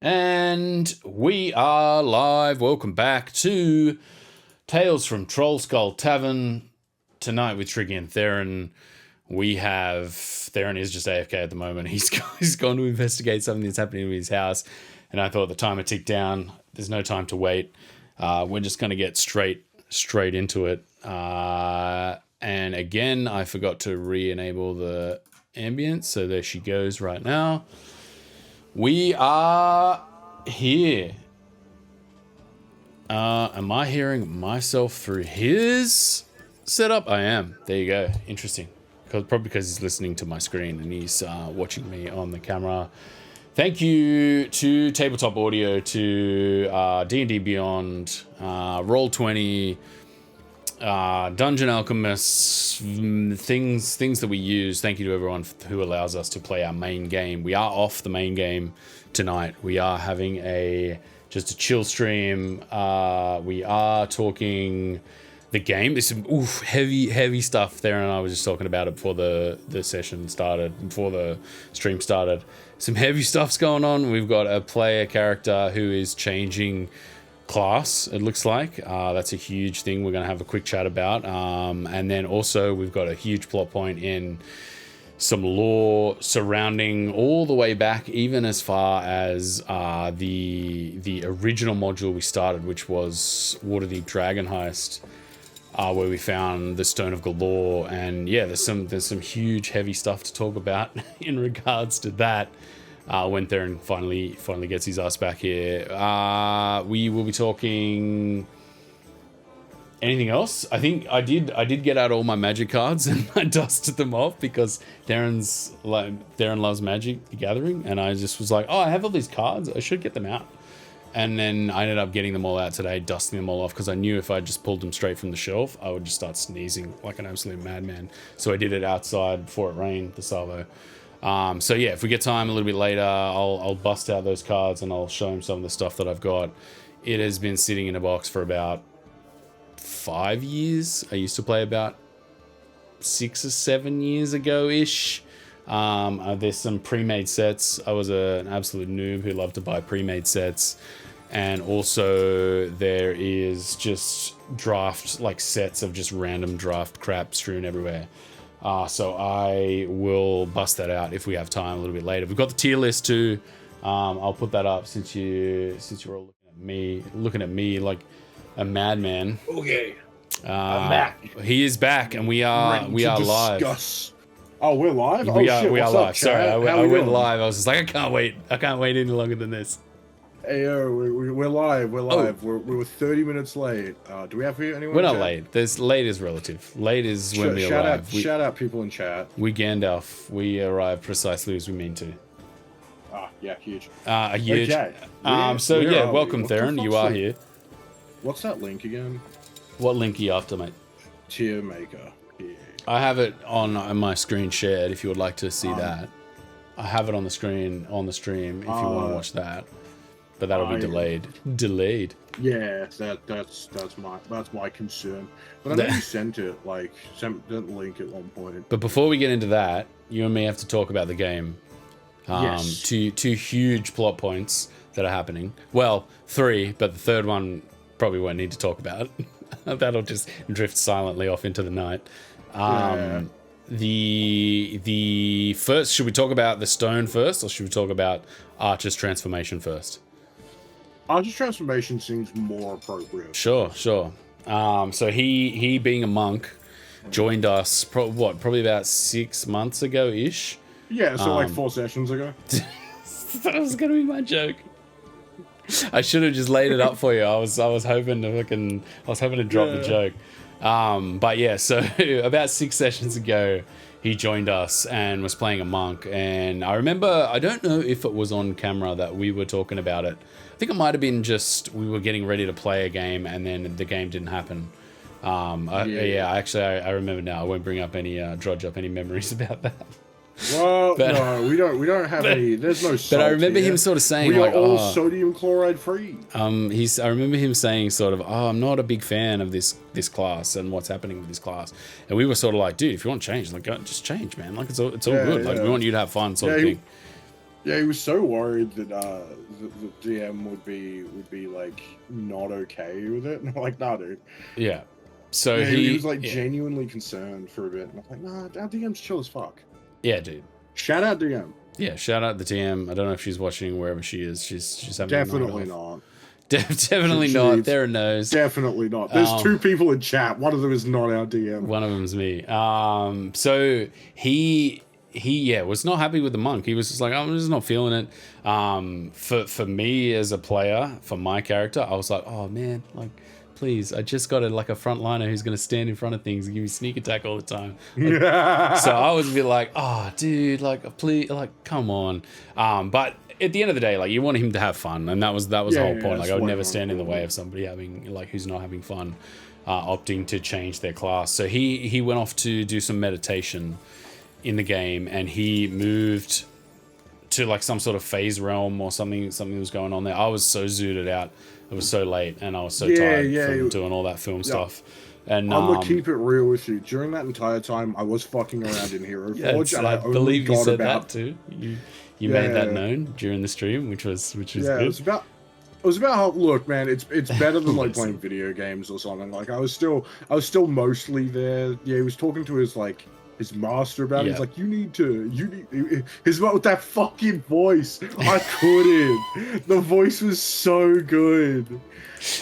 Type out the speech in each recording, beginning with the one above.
And we are live. Welcome back to Tales from Troll Skull Tavern. Tonight with Tricky and Theron. We have... Theron is just AFK at the moment. He's gone to investigate something that's happening in his house. And I thought the timer ticked down. There's no time to wait. We're just going to get straight into it. And again, I forgot to re-enable the ambience. So there she goes right now. We are here. Am I hearing myself through his setup? I am. There you go. Interesting. Probably because he's listening to my screen and he's watching me on the camera. Thank you to Tabletop Audio, to D&D Beyond, Roll20, Dungeon Alchemists, things that we use. Thank you to everyone who allows us to play our main game. We are off the main game tonight. We are having just a chill stream. We are talking the game. There's some heavy stuff there, and I was just talking about it before the session started, before the stream started. Some heavy stuff's going on. We've got a player character who is changing class, it looks like. That's a huge thing we're going to have a quick chat about. And then also we've got a huge plot point in some lore surrounding all the way back, even as far as the original module we started, which was Waterdeep Dragon Heist, where we found the Stone of Galore. And yeah, there's some huge heavy stuff to talk about in regards to that. When Theron finally gets his ass back here. We will be talking anything else. I think I did get out all my magic cards and I dusted them off because Theron loves Magic the Gathering, and I just was like, oh, I have all these cards, I should get them out. And then I ended up getting them all out today, dusting them all off, because I knew if I just pulled them straight from the shelf, I would just start sneezing like an absolute madman. So I did it outside before it rained, the salvo. So yeah, if we get time a little bit later, I'll bust out those cards and I'll show him some of the stuff that I've got. It has been sitting in a box for about 5 years. I used to play about 6 or 7 years ago-ish. There's some pre-made sets. I was an absolute noob who loved to buy pre-made sets. And also there is just sets of just random draft crap strewn everywhere. So I will bust that out if we have time a little bit later. We've got the tier list too. I'll put that up since you're all looking at me like a madman. Okay. I'm back. He is back, and we are live. Oh, we're live. We are What's live. up, Sorry, I went doing? live. I was just like, I can't wait any longer than this. Hey, we're live. We're live. We were 30 minutes late. Do we have anyone? We're not late. Late is relative. Late is when we arrive. Shout out people in chat. We Gandalf. We arrive precisely as we mean to. Yeah, huge. Huge. Okay. Welcome, Theron. You are here. What's that link again? What link are you after, mate? Tier maker. Yeah. I have it on my screen shared. If you would like to see that, I have it on the screen on the stream. If you want to watch that. But that'll be delayed. Delayed. Yeah, that's my concern. But I know you sent it, sent the link at one point. But before we get into that, you and me have to talk about the game. Yes. Two huge plot points that are happening. Well, 3, but the third one probably won't need to talk about. That'll just drift silently off into the night. The first, should we talk about the stone first, or should we talk about Archer's transformation first? Archer's transformation seems more appropriate. Sure. So he being a monk joined us probably about 6 months ago ish. Yeah, so 4 sessions ago. That was gonna be my joke. I should have just laid it up for you. I was hoping to drop the joke. But yeah, so about 6 sessions ago, he joined us and was playing a monk. And I remember, I don't know if it was on camera that we were talking about it. I think it might have been just we were getting ready to play a game and then the game didn't happen. I remember now. I won't bring up drudge up any memories about that. Well, no, we don't have any. There's no salt. But I remember here. him sort of saying, we are all sodium chloride free. I remember him saying sort of, I'm not a big fan of this class and what's happening with this class. And we were sort of like, dude, if you want to change, just change, man. It's all good. We want you to have fun, sort of thing. Yeah, he was so worried that the DM would be like not okay with it. And I'm like, nah, dude. Yeah. So Yeah, he was like yeah. genuinely concerned for a bit. And I'm like, nah, our DM's chill as fuck. Yeah, dude. Shout out DM. Yeah, shout out the DM. I don't know if she's watching wherever she is. She's having Definitely not. Definitely not. There knows. Definitely not. There's two people in chat. One of them is not our DM. One of them's me. So he was not happy with the monk. He was just like, I'm just not feeling it. For me as a player, for my character, I was like, oh man, like please, I just got a frontliner who's gonna stand in front of things and give me sneak attack all the time. Like, so I was a bit like, oh dude, like please, like come on. But at the end of the day, like you want him to have fun, and that was the whole point. Like I would never stand in the way of somebody having who's not having fun, opting to change their class. So he went off to do some meditation in the game, and he moved to like some sort of phase realm or something was going on there. I was so zooted out. It was so late, and I was so tired from doing all that film stuff. And I'm gonna keep it real with you. During that entire time, I was fucking around in Hero Forge, and I believe you said that too. You made that known during the stream, which was good. It was about how, look, man, it's better than like playing video games or something. Like I was still mostly there. Yeah, he was talking to his master about it. He's like, you need his with that fucking voice. I couldn't. The voice was so good.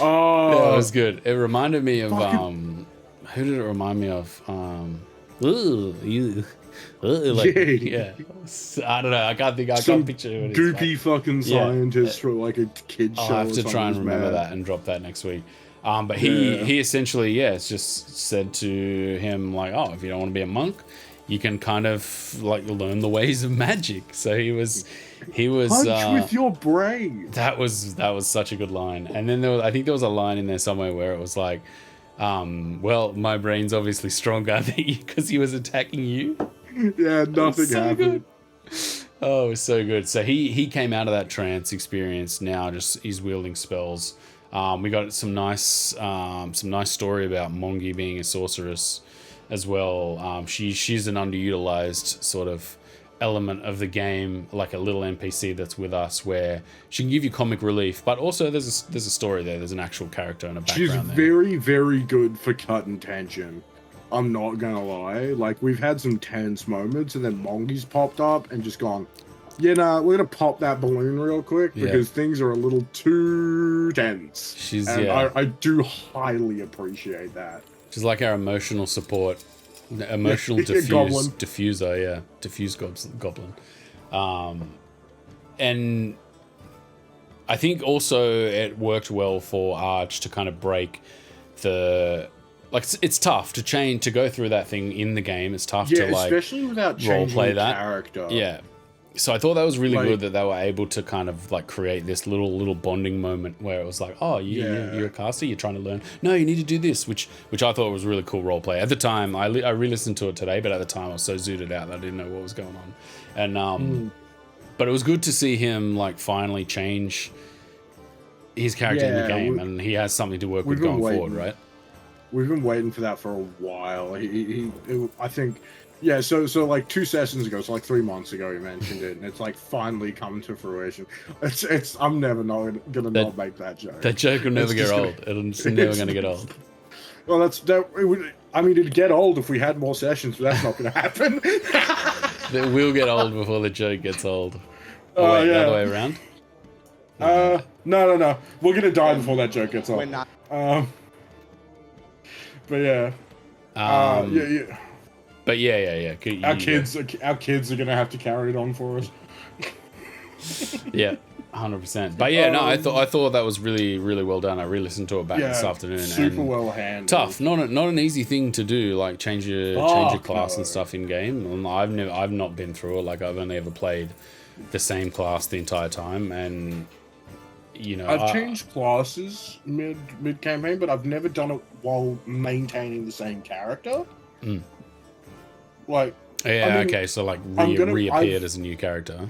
Oh, yeah, it was good. It reminded me of who did it remind me of? Yeah. I don't know. I can't picture it. Goopy fucking scientist for like a kid show. I'll have to try and remember that and drop that next week. But he essentially, it's just said to him like, oh, if you don't want to be a monk, you can kind of like learn the ways of magic. So he was punch with your brain. That was such a good line. And then I think there was a line in there somewhere where it was like, well, my brain's obviously stronger because he was attacking you. Yeah, nothing happened. Oh, it was so good. So he came out of that trance experience. Now just he's wielding spells. We got some nice story about Mongi being a sorceress as well. She's an underutilized sort of element of the game, like a little NPC that's with us, where she can give you comic relief, but also there's a story there. There's an actual character and a background. She's very, very good for cutting tension. I'm not gonna lie. Like we've had some tense moments, and then Mongi's popped up and just gone, we're gonna pop that balloon real quick because things are a little too tense. I do highly appreciate that. She's like our emotional support, emotional diffuser, diffuse goblin. And I think also it worked well for Arch to kind of break the. Like it's tough to go through that thing in the game. It's tough to like especially without changing the character. Yeah. So I thought that was really good that they were able to kind of like create this little bonding moment where it was like, oh, you're a caster, you're trying to learn. No, you need to do this, which I thought was really cool roleplay. At the time, I re-listened to it today, but at the time I was so zooted out that I didn't know what was going on. And but it was good to see him like finally change his character in the game, and he has something to work with going forward, right? We've been waiting for that for a while. I think. Yeah, so like 2 sessions ago, so like 3 months ago, he mentioned it, and it's like finally come to fruition. I'm never gonna not make that joke. That joke will never get old. It's never gonna get old. Well, it'd get old if we had more sessions, but that's not gonna happen. It will get old before the joke gets old. Oh, wait, the other way around? No. We're gonna die before that joke gets old. We're not. But yeah. Yeah. But yeah. Our kids are gonna have to carry it on for us. Yeah, 100%. But yeah, no, I thought that was really, really well done. I re-listened to it back this afternoon. Super well handled. Tough, not an easy thing to do. Like change your class and stuff in game. I've not been through it. Like I've only ever played the same class the entire time, and you know I've changed classes mid campaign, but I've never done it while maintaining the same character. Like, okay, so like reappeared as a new character.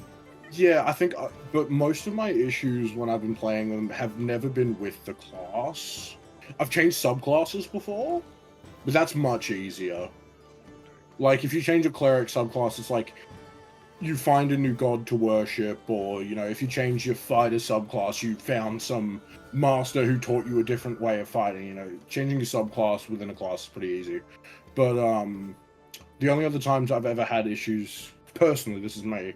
Yeah, I think, but most of my issues when I've been playing them have never been with the class. I've changed subclasses before, but that's much easier. Like, if you change a cleric subclass, it's like, you find a new god to worship, or you know, if you change your fighter subclass, you found some master who taught you a different way of fighting. You know, changing your subclass within a class is pretty easy. But the only other times I've ever had issues, personally, this is me,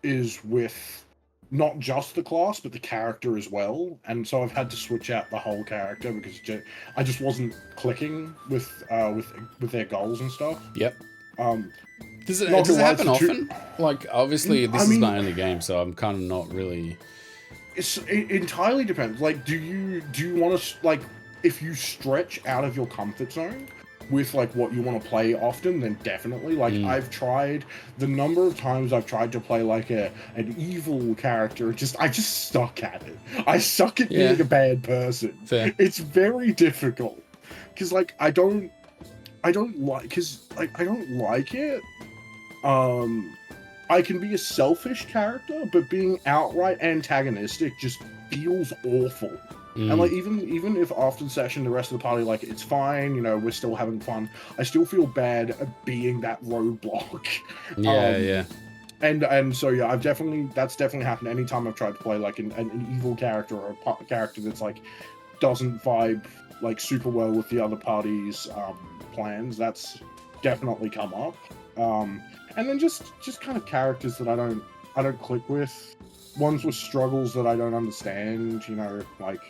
is with not just the class, but the character as well. And so I've had to switch out the whole character because I just wasn't clicking with their goals and stuff. Yep. Does it happen often? Like, obviously, this is my only game, so I'm kind of not really... It entirely depends. Like, do you want to, like, if you stretch out of your comfort zone with, like, what you want to play often, then definitely. Like, I've tried, the number of times I've tried to play, like, an evil character, I just suck at it. I suck at being a bad person. Fair. It's very difficult. Because, like, I don't like it. I can be a selfish character, but being outright antagonistic just feels awful. And like even if after the session the rest of the party like it's fine, you know, we're still having fun, I still feel bad at being that roadblock. And so yeah, that's definitely happened anytime I've tried to play like an evil character or a character that's like doesn't vibe like super well with the other party's plans. That's definitely come up. And then just kind of characters that I don't click with, ones with struggles that I don't understand, you know, like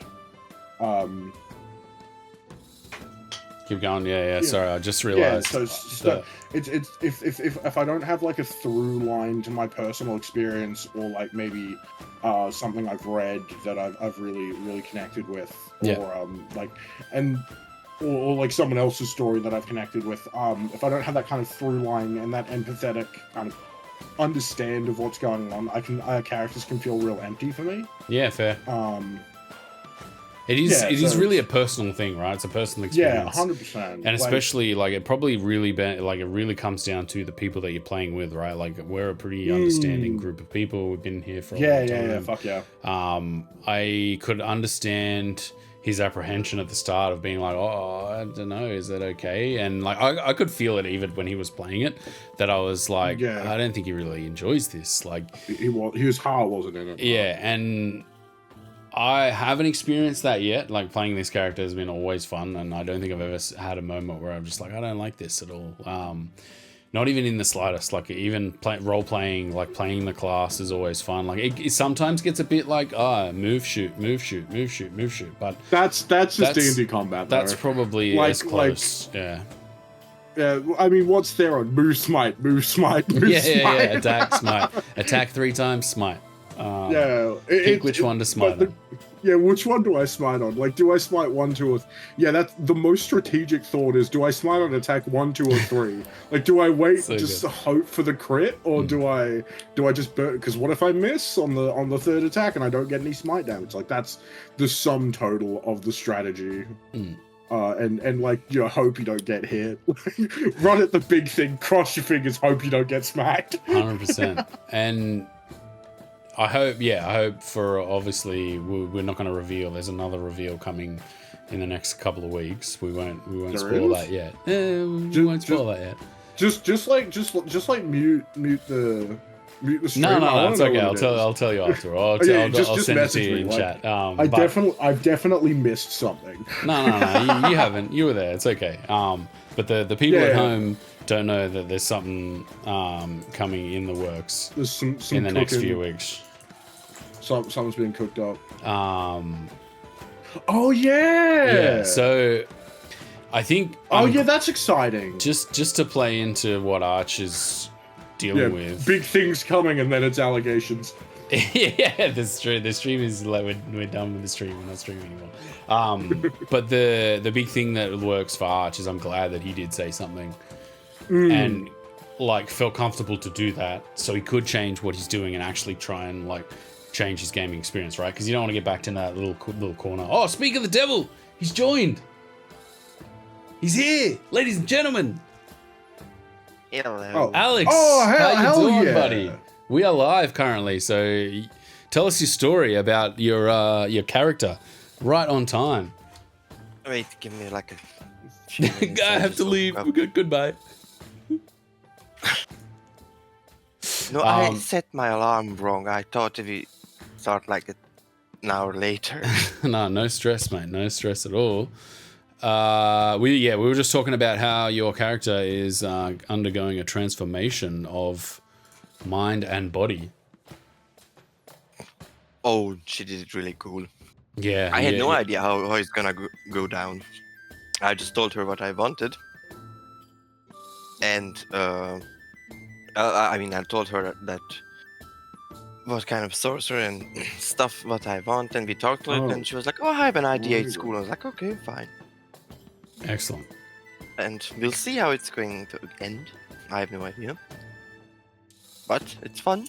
keep going. Yeah. Sorry, I just realized. Yeah, so it's if I don't have like a through line to my personal experience, or like maybe something I've read that I've really connected with, or or like someone else's story that I've connected with. If I don't have that kind of through line and that empathetic kind of understand of what's going on, characters can feel real empty for me. Yeah, fair. It is really a personal thing, right? It's a personal experience. Yeah, 100%. And especially like it probably really it really comes down to the people that you're playing with, right? Like we're a pretty understanding group of people. We've been here for a long time. Yeah, fuck yeah. I could understand his apprehension at the start of being like, oh, I don't know, is that okay? And like I could feel it even when he was playing it, that I was like, I don't think he really enjoys this. Like he was hard, wasn't in it? Yeah, and I haven't experienced that yet. Like playing this character has been always fun, and I don't think I've ever had a moment where I'm just like, I don't like this at all. Not even in the slightest. Like even role playing, like playing the class is always fun. Like it sometimes gets a bit like move shoot. But that's just D&D combat. That's probably as close. Yeah, I mean, what's Theron? Move smite, move smite, move smite. Yeah. Attack, smite. Attack 3 times, smite. Pick which one to smite on. Which one do I smite on? Like, do I smite 1, 2, or... that's the most strategic thought is, do I smite on attack 1, 2, or 3? Like, do I wait to hope for the crit, or do I just burn? Because what if I miss on the third attack and I don't get any smite damage? Like, that's the sum total of the strategy. And like, you know, hope you don't get hit. Run at the big thing, cross your fingers, hope you don't get smacked. 100%. And I hope for, obviously, we're not going to reveal. There's another reveal coming in the next couple of weeks. We won't spoil that yet. We won't spoil that yet. Just like mute the stream. No, it's okay. I'll tell you after. I'll send it to you in chat. I've definitely missed something. No, you haven't. You were there. It's okay. But the people at home don't know that there's something coming in the works. There's some in the next few weeks. Something's being cooked up. Oh yeah. So I think. That's exciting. Just to play into what Arch is dealing with. Big things coming, and then it's allegations. Yeah, that's true. The stream is like we're done with the stream. We're not streaming anymore. But the big thing that works for Arch is I'm glad that he did say something, and like felt comfortable to do that, so he could change what he's doing and actually try and like change his gaming experience, right? Because you don't want to get back to that little corner. Oh, speak of the devil, he's joined. He's here, ladies and gentlemen. Hello. Alex, how you doing, buddy? We are live currently, so tell us your story about your character. Right on time. Wait, give me like a... I have to leave. Goodbye. No, I set my alarm wrong. I thought if we start like an hour later. No stress, mate. No stress at all. We were just talking about how your character is undergoing a transformation of mind and body. Oh, she did it really cool. Yeah, I had no idea how it's gonna go down. I just told her what I wanted, and I told her that what kind of sorcerer and stuff what I want, and we talked a little, and she was like, "Oh, I have an idea at school." I was like, "Okay, fine." Excellent. And we'll see how it's going to end. I have no idea, but it's fun.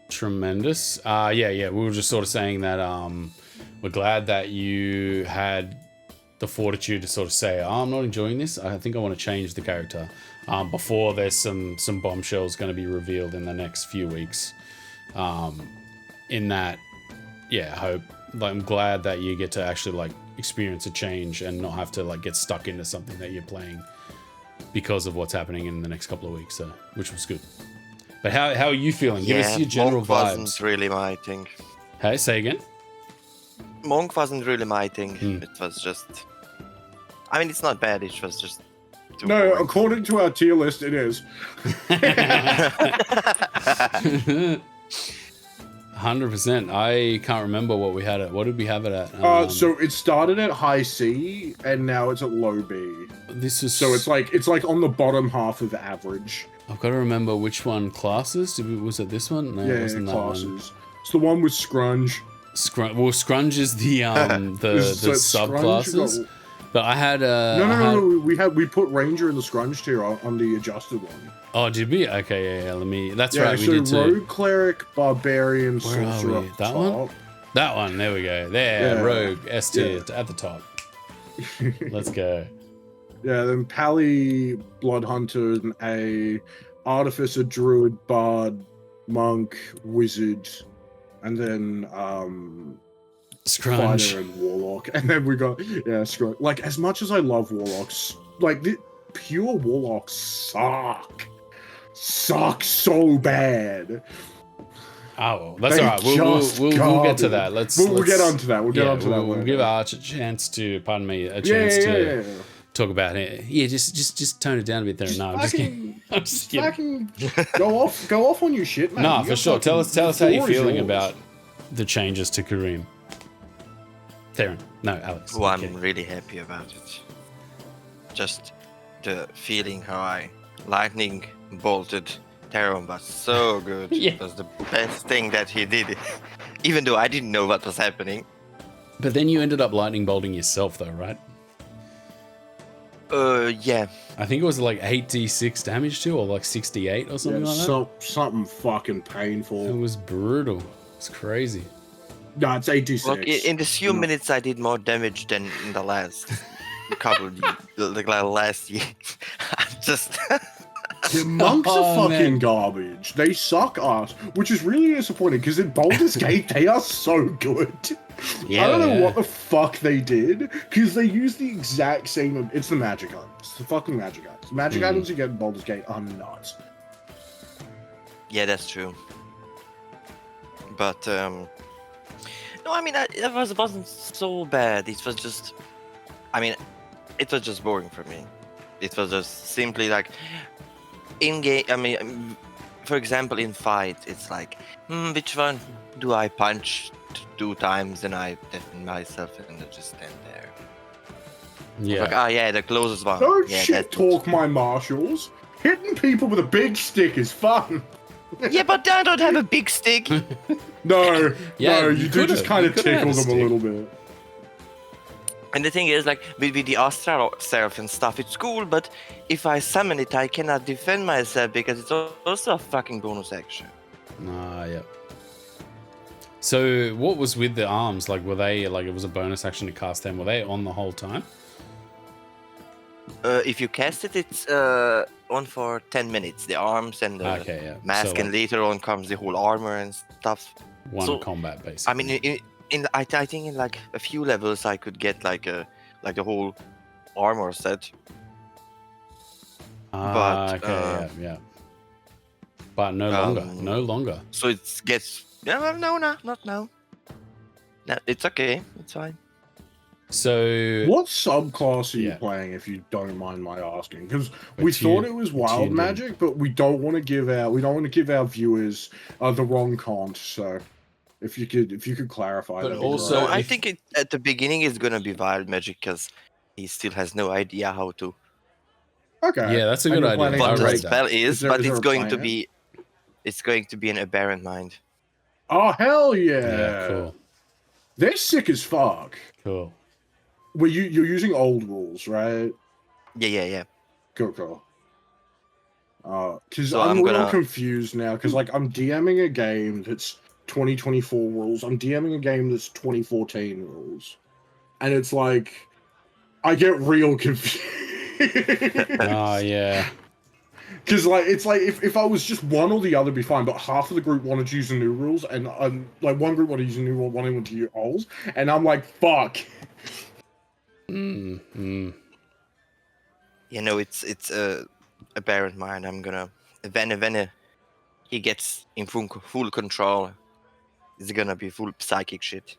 Tremendous. We were just sort of saying that we're glad that you had the fortitude to sort of say, I'm not enjoying this. I think I want to change the character before there's some bombshells going to be revealed in the next few weeks. In that, hope. Like, I'm glad that you get to actually like experience a change and not have to like get stuck into something that you're playing because of what's happening in the next couple of weeks. So, which was good. But how are you feeling? Give us your general Monk vibes. Wasn't really my thing. Hey, say again? Monk wasn't really my thing. It was just... I mean, it's not bad, it was just... No, boring. According to our tier list, it is. 100%. I can't remember what we had it. What did we have it at? So it started at high C, and now it's at low B. This is... So it's like on the bottom half of the average. I've got to remember which one. Classes? Was it this one? No, it wasn't classes. That one. It's the one with Scrunge. Scrunge is the subclasses. But I had No. We put Ranger in the Scrunge tier on the adjusted one. Oh, did we? Okay, yeah. Let me. That's right. We so did too. Rogue, Cleric, Barbarian, Sorcerer. That top. One? That one. There we go. There, Rogue S tier at the top. Let's go. Yeah, then Pally, Blood Hunter, and A, Artificer, Druid, Bard, Monk, Wizard, and then Scrunge. Fighter and Warlock. And then we got Scrunge. Like, as much as I love Warlocks, like the pure Warlocks suck so bad. Oh, well, that's all right. We'll get to that. We'll get onto that. We'll get onto that. We'll give Arch a chance to, to talk about it. Yeah, just tone it down a bit there. No, I'm just kidding. Fucking go off on your shit, man. No, for sure. Tell us how you're feeling about the changes to Kareem. Theron. No, Alex. Well, I'm really happy about it. Just the feeling how I lightning bolted Theron was so good. It was the best thing that he did. Even though I didn't know what was happening. But then you ended up lightning bolting yourself though, right? Yeah. I think it was like 8d6 damage too, or like 68 or something like that. Something fucking painful. It was brutal. It's crazy. No, it's 8d6. Look, in the few minutes I did more damage than in the last couple of last year. Just... The monks are fucking garbage. They suck ass, which is really disappointing because in Baldur's Gate they are so good. I don't know what the fuck they did because they use the exact same. It's the magic items. The fucking magic items. The magic items you get in Baldur's Gate are nuts. Yeah, that's true. But no, I mean it wasn't so bad. It was just, it was just boring for me. It was just simply like. In game, for example, in fight, it's like, which one do I punch 2 times and I defend myself and I just stand there. Yeah. Like, the closest one. Don't shit talk my marshals. Hitting people with a big stick is fun. Yeah, but I don't have a big stick. No, you do just kind of tickle them a little bit. And the thing is, like, with the Astral Self and stuff, it's cool, but if I summon it, I cannot defend myself because it's also a fucking bonus action. Yeah. So, what was with the arms? Like, were they, like, it was a bonus action to cast them? Were they on the whole time? If you cast it, it's on for 10 minutes. The arms and the mask, and later on comes the whole armor and stuff. One combat, basically. I mean, I think in like a few levels I could get like the whole armor set. Yeah. but no longer. No longer. So it gets no, not now. No, it's okay. It's fine. So what subclass are you Yeah. playing, if you don't mind my asking? Because We're we thought tuned- it was we're wild tuned in. magic, but we don't want to give our viewers the wrong content. So if you could clarify, But that'd be also- great. So I if- think at the beginning it's gonna be wild magic because he still has no idea how to Okay. Yeah, that's a And good you're idea. planning I what to the read rate- that. spell is, there- but is there it's a going to plan? be an aberrant mind. Oh hell yeah! Yeah, cool. They're sick as fuck. Cool. Well, you're using old rules, right? Yeah. Cool. Because So I'm I'm real gonna- confused now. Because like I'm DMing a game that's 2024 rules. I'm DMing a game that's 2014 rules, and it's like I get real confused. Oh, yeah. Because like it's like if I was just one or the other, be fine. But half of the group wanted to use the new rules, and like one group wanted to use the new rule, one wanted to use old, and I'm like, fuck. Mm. You know, it's a aberrant mind. I'm gonna when he gets in full control, it's gonna be full psychic shit,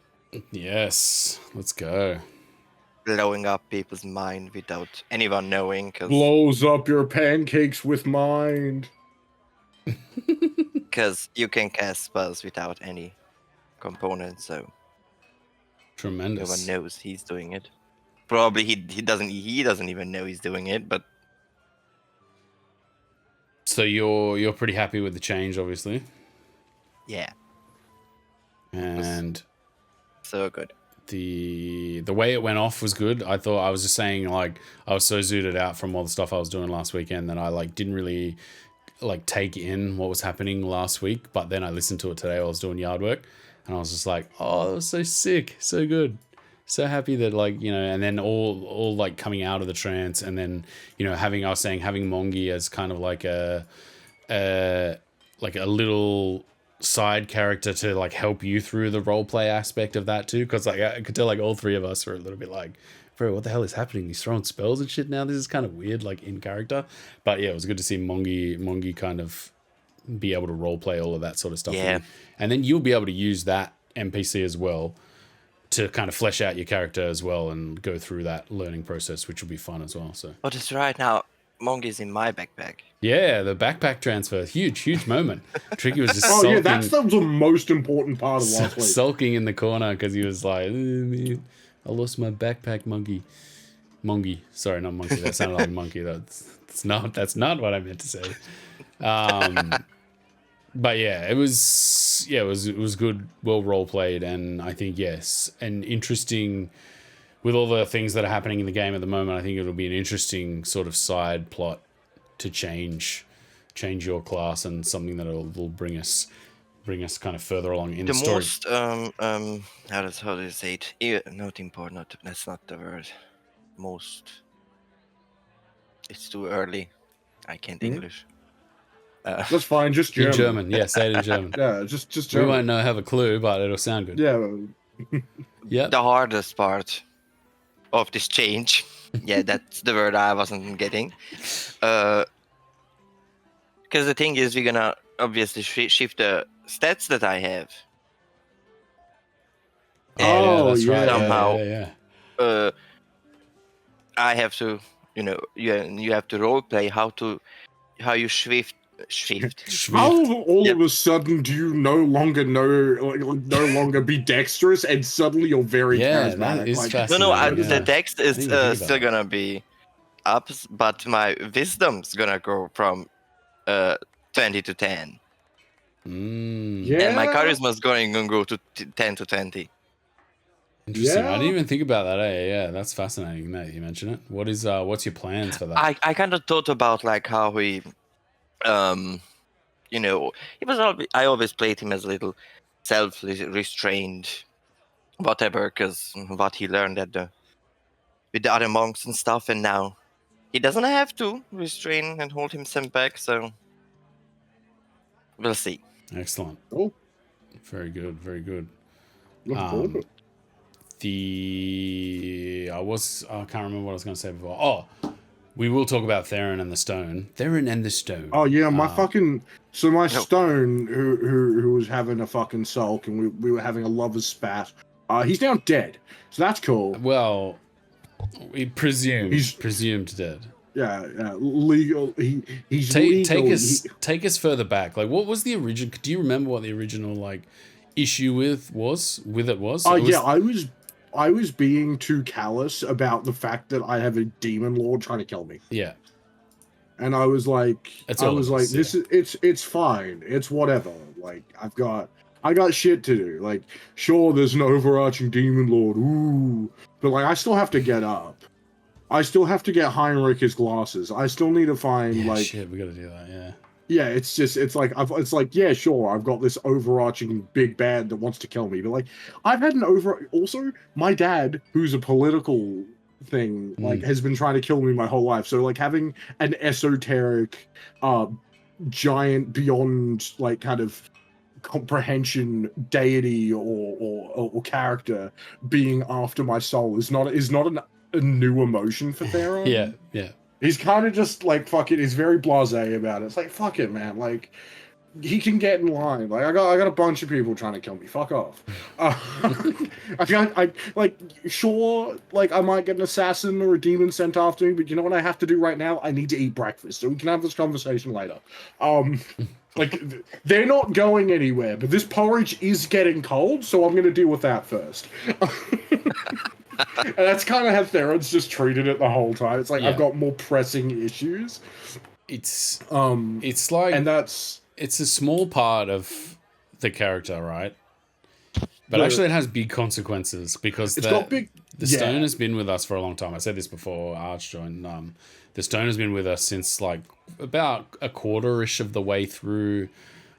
Yes. Let's go. blowing up people's mind without anyone knowing. Blows up your pancakes with mind. Because you can cast spells without any components, so no Tremendous. one knows he's doing it. Probably he doesn't even know he's doing it, but So you're pretty happy with the change, obviously. yeah, And so good. the way it went off was good. I thought, I was just saying, like, I was so zooted out from all the stuff I was doing last weekend that I like didn't really like take in what was happening last week. But then I listened to it today while I was doing yard work, and I was just like, oh, that was so sick, so good, so happy that, like, you know. And then all like coming out of the trance, and then, you know, having Mongi as kind of like a little side character to like help you through the role play aspect of that too, because like I could tell like all three of us were a little bit like, bro, what the hell is happening? He's throwing spells and shit now. This is kind of weird, like in character. But yeah, it was good to see Mongi kind of be able to role play all of that sort of stuff. Yeah. And then you'll be able to use that NPC as well to kind of flesh out your character as well and go through that learning process, which will be fun as well. So Oh, that's right. Now Mongi's in my backpack. yeah, the backpack transfer, huge moment. Tricky was just Oh sulking, yeah, that's the most important part of last week. sulking in the corner because he was like, man, I lost my backpack, Mongi. Sorry, not monkey. That sounded like monkey. That's not what I meant to say. But yeah, it was good, well role played, and I think yes, and interesting with all the things that are happening in the game at the moment. I think it'll be an interesting sort of side plot to change your class, and something that will bring us kind of further along in the The story. most how do you say it? Not important. That's not the word. Most. It's too early. I can't English. That's fine, just In German. German, yeah, say it in German. Yeah, just We German. won't know, have a clue, but it'll sound good. Yeah, Yeah. The hardest part of this change. Yeah, that's the word I wasn't getting. Because the thing is, we're gonna obviously shift the stats that I have. Oh, that's right. yeah. Somehow. Yeah. I have to, you have to role play how you shift. How all Yep. of a sudden do you no longer be dexterous, and suddenly you're very Yeah, charismatic? that is like, fascinating. No, Yeah. the text is I didn't think about still that. gonna be up, but my wisdom's gonna go from 20 to 10, Mm, yeah, and my charisma's going to go to 10 to 20. interesting. I Yeah. didn't even think about that. Yeah, that's fascinating that you mention it. What's your plans for that? I kind of thought about like how he, I always played him as a little self-restrained, whatever, because what he learned with the other monks and stuff, and now he doesn't have to restrain and hold himself back. So we'll see. Excellent. Cool. Very good. Very good. Looking forward to it. I can't remember what I was going to say before. Oh, We will talk about Theron and the Stone. Theron and the Stone. Oh yeah, my fucking my Stone who was having a fucking sulk and we were having a lover's spat. He's now dead, so that's cool. Well, we presumed dead. Yeah, legal. He's legal. Take us further back. Like, what was the original? Do you remember what the original like issue was? Oh yeah, I was being too callous about the fact that I have a demon lord trying to kill me. Yeah. And I was like, this is it's fine. It's whatever. Like I got shit to do. Like, sure, there's an overarching demon lord. Ooh. But like I still have to get up. I still have to get Heinrich his glasses. I still need to find shit, we gotta do that, yeah. Yeah, it's like, yeah, sure, I've got this overarching big bad that wants to kill me, but like I've had also my dad, who's a political thing, like has been trying to kill me my whole life. So like having an esoteric giant beyond like kind of comprehension deity or character being after my soul is not a new emotion for Theron. Yeah. He's kind of just like fucking. He's very blasé about it. It's like fuck it, man. Like he can get in line. Like I got a bunch of people trying to kill me. Fuck off. I like sure. Like I might get an assassin or a demon sent after me, but you know what I have to do right now? I need to eat breakfast. So we can have this conversation later. Like they're not going anywhere, but this porridge is getting cold, so I'm gonna deal with that first. And that's kind of how Theron's just treated it the whole time. It's like I've got more pressing issues. It's like, and it's a small part of the character, right? But actually, it has big consequences because the Stone has been with us for a long time. I said this before Arch joined. The Stone has been with us since like about a quarter-ish of the way through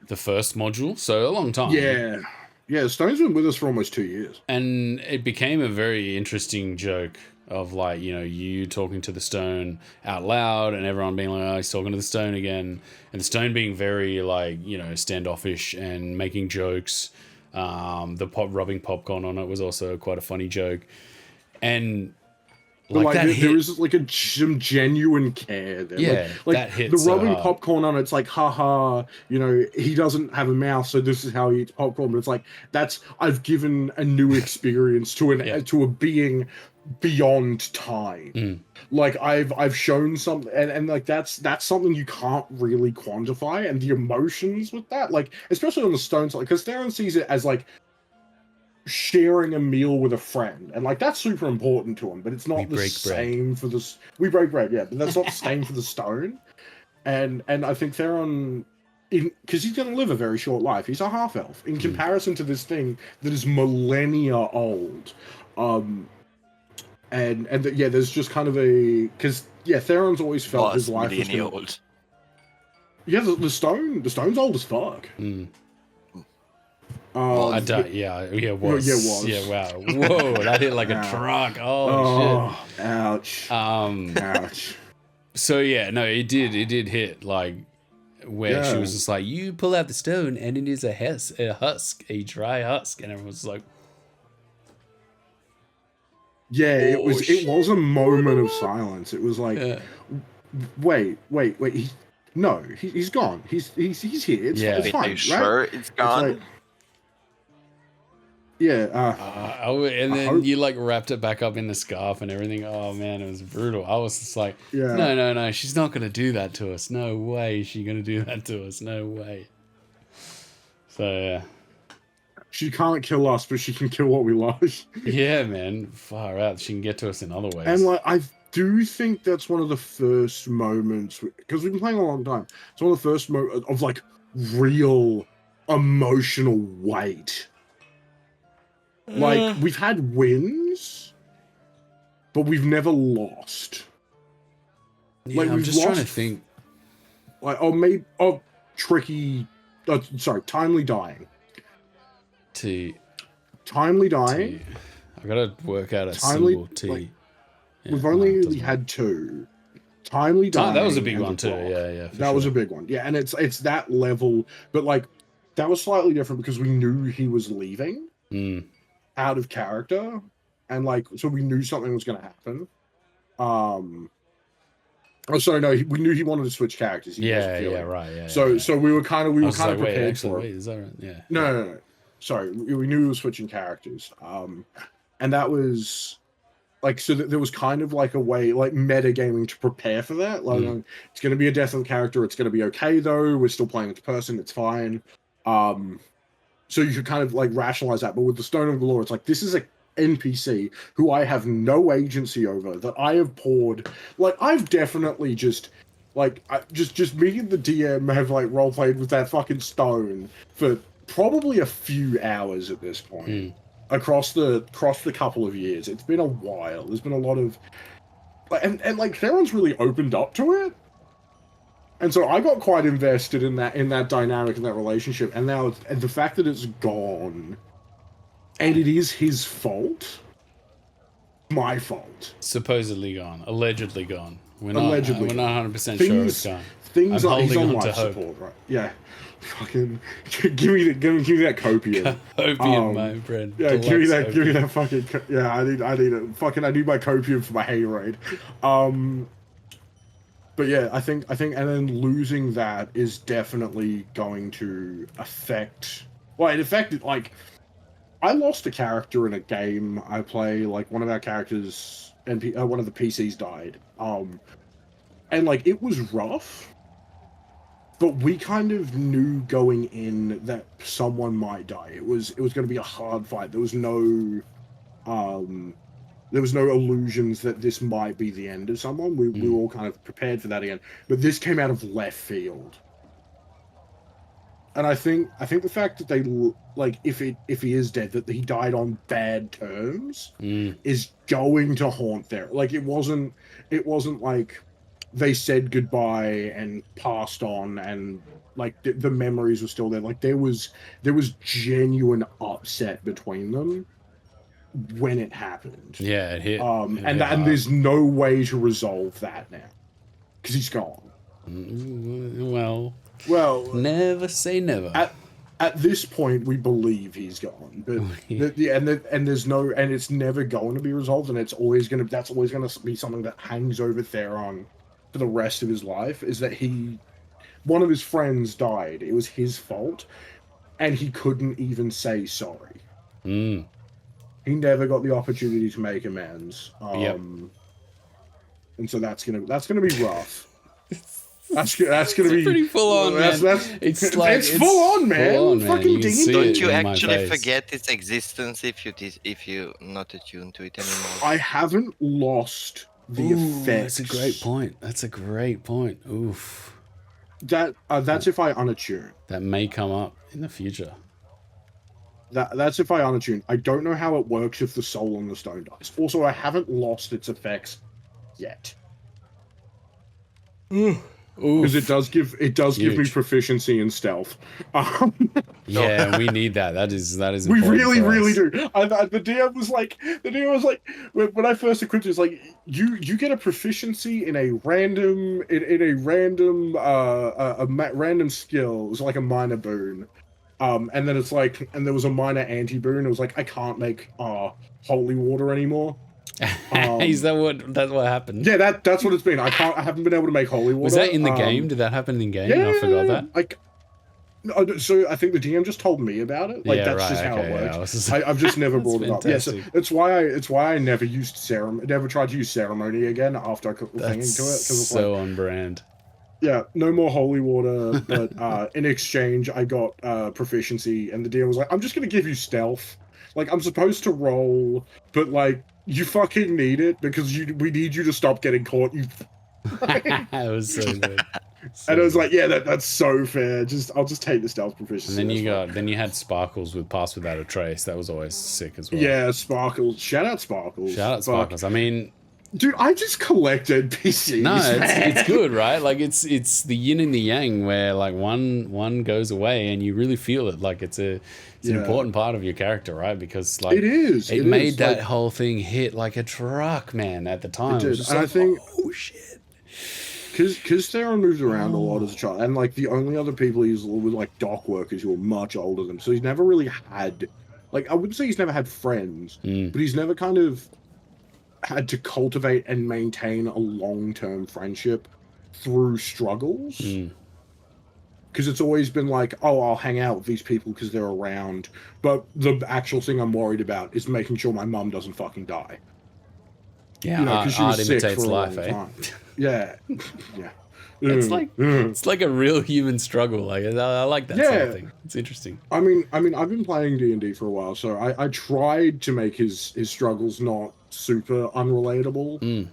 the first module, so a long time. Yeah, Stone's been with us for almost 2 years. And it became a very interesting joke of like, you know, you talking to the Stone out loud and everyone being like, oh, he's talking to the Stone again. And the Stone being very like, you know, standoffish and making jokes. Rubbing popcorn on it was also quite a funny joke. And like there is like some genuine care there. Yeah, like that hits the rubbing popcorn on it's like, haha, you know, he doesn't have a mouth, so this is how he eats popcorn. But it's like I've given a new experience to to a being beyond time. Like I've shown something, and like that's something you can't really quantify, and the emotions with that, like especially on the Stone side, because Theron sees it as like sharing a meal with a friend, and like that's super important to him, but it's not the same for this. We break bread, yeah, but that's not the same for the Stone. And I think Theron, because he's going to live a very short life. He's a half elf in comparison to this thing that is millennia old. There's just kind of because Theron's always felt his life was old. Yeah, the Stone's old as fuck. It was. Yeah, was. Yeah, wow. Whoa, that hit like a truck. Oh shit. Ouch. Ouch. So yeah, no, it did hit like where she was just like, you pull out the Stone and it is a husk, a dry husk, and everyone was like, yeah, it was a moment of silence. It was like, wait. He's gone. He's here. It's fine. Sure, right? It's gone. It's like, and then you like wrapped it back up in the scarf and everything. Oh man, it was brutal. I was just like, no, she's not gonna do that to us. No way, she's gonna do that to us. No way. So yeah, she can't kill us, but she can kill what we love. Yeah, man, far out. She can get to us in other ways. And like, I do think that's one of the first moments, because we've been playing a long time. It's one of the first moments of like real emotional weight. Like, we've had wins, but we've never lost. Yeah, like, I'm just trying to think. Like, Tricky... Timely Dying. Timely Dying. I gotta work out a symbol T. Like, we've only had two. Timely Dying. That was a big one too. Yeah. That was a big one. Yeah, and it's that level, but like, that was slightly different because we knew he was leaving. Out of character, and like, so we knew something was going to happen. Oh, sorry, no. We knew he wanted to switch characters. Right. Yeah. So we were kind of like, prepared for it. Wait, is that right? Yeah. No. Sorry, we knew we were switching characters. And that was like, so there was kind of like a way, like metagaming to prepare for that. Like, it's going to be a death of character. It's going to be okay though. We're still playing as a person. It's fine. So you could kind of like rationalize that. But with the Stone of Galore, it's like, this is a NPC who I have no agency over, that I have poured. Like, I've definitely just like just me and the DM have like role played with that fucking stone for probably a few hours at this point. Across the couple of years. It's been a while. There's been a lot of and like Theron's really opened up to it. And so I got quite invested in that dynamic and that relationship. And now the fact that it's gone, and it is his fault, my fault. Supposedly gone, allegedly gone. We're not 100% sure it's gone. Things are he's on life support, right? Yeah. Fucking give me that copium. Copium, my friend. Yeah, give me that fucking I need it. Fucking I need my copium for my hayride. But yeah, I think and then losing that is definitely going to affect. Well, it affected, like, I lost a character in a game I play. Like, one of our characters and one of the PCs died. And like, it was rough. But we kind of knew going in that someone might die. It was going to be a hard fight. There was no illusions that this might be the end of someone. We were all kind of prepared for that again. But this came out of left field. And I think the fact that they, like, if he is dead, that he died on bad terms is going to haunt there. Like, it wasn't like they said goodbye and passed on, and like the memories were still there. Like, there was genuine upset between them when it happened. Yeah, it hit. And there's no way to resolve that now because he's gone. Well, never say never. At this point, we believe he's gone, but there's no, and it's never going to be resolved, and that's always going to be something that hangs over Theron for the rest of his life. Is that one of his friends died. It was his fault, and he couldn't even say sorry. He never got the opportunity to make amends. And so that's gonna be rough. That's gonna be pretty full on, man. It's full on, man. Full on, man. Don't you actually forget its existence if you not attuned to it anymore? I haven't lost the effects. That's a great point. Oof. That's if I unattune. That may come up in the future. That's if I unattune. I don't know how it works if the soul on the stone dies. Also, I haven't lost its effects yet. Because it does give me proficiency in stealth. Yeah, we need that. That is. We really do. The DM was like, when I first equipped it, it's like you get a proficiency in a random random skill. It was like a minor boon. And then it's like, and there was a minor anti boon. It was like, I can't make holy water anymore. Is that what happened? Yeah, that's what it's been. I haven't been able to make holy water. Was that in the game? Did that happen in game? Yeah, I forgot that. So I think the DM just told me about it. Like, that's just how it works. I've just never brought it up. Yes, yeah, so it's why I never used never tried to use ceremony again after I put the thing into it. Because so on brand. Yeah, no more holy water, but in exchange I got proficiency, and the DM was like, I'm just gonna give you stealth. Like, I'm supposed to roll, but like, you fucking need it because we need you to stop getting caught. That was so good. And I was like, yeah, that's so fair. I'll just take the stealth proficiency. And then you had Sparkles with Pass Without a Trace. That was always sick as well. Yeah, Sparkles. Shout out Sparkles. I mean, dude, I just collect NPCs. No, it's good, right? Like, it's the yin and the yang, where like one goes away and you really feel it. Like, it's an important part of your character, right? Because like it made that whole thing hit like a truck, man. At the time, it did. And I think, oh shit, because Theron moved around a lot as a child, and like the only other people he's with like dock workers who were much older than him, so he's never really had, like, I wouldn't say he's never had friends, but he's never kind of had to cultivate and maintain a long-term friendship through struggles. Because it's always been like, oh, I'll hang out with these people because they're around. But the actual thing I'm worried about is making sure my mum doesn't fucking die. Yeah, you know, because she was sick for a life, long time. Yeah, yeah. It's like a real human struggle. Like I like that sort of thing. It's interesting. I mean, I've been playing D&D for a while, so I tried to make his struggles not super unrelatable.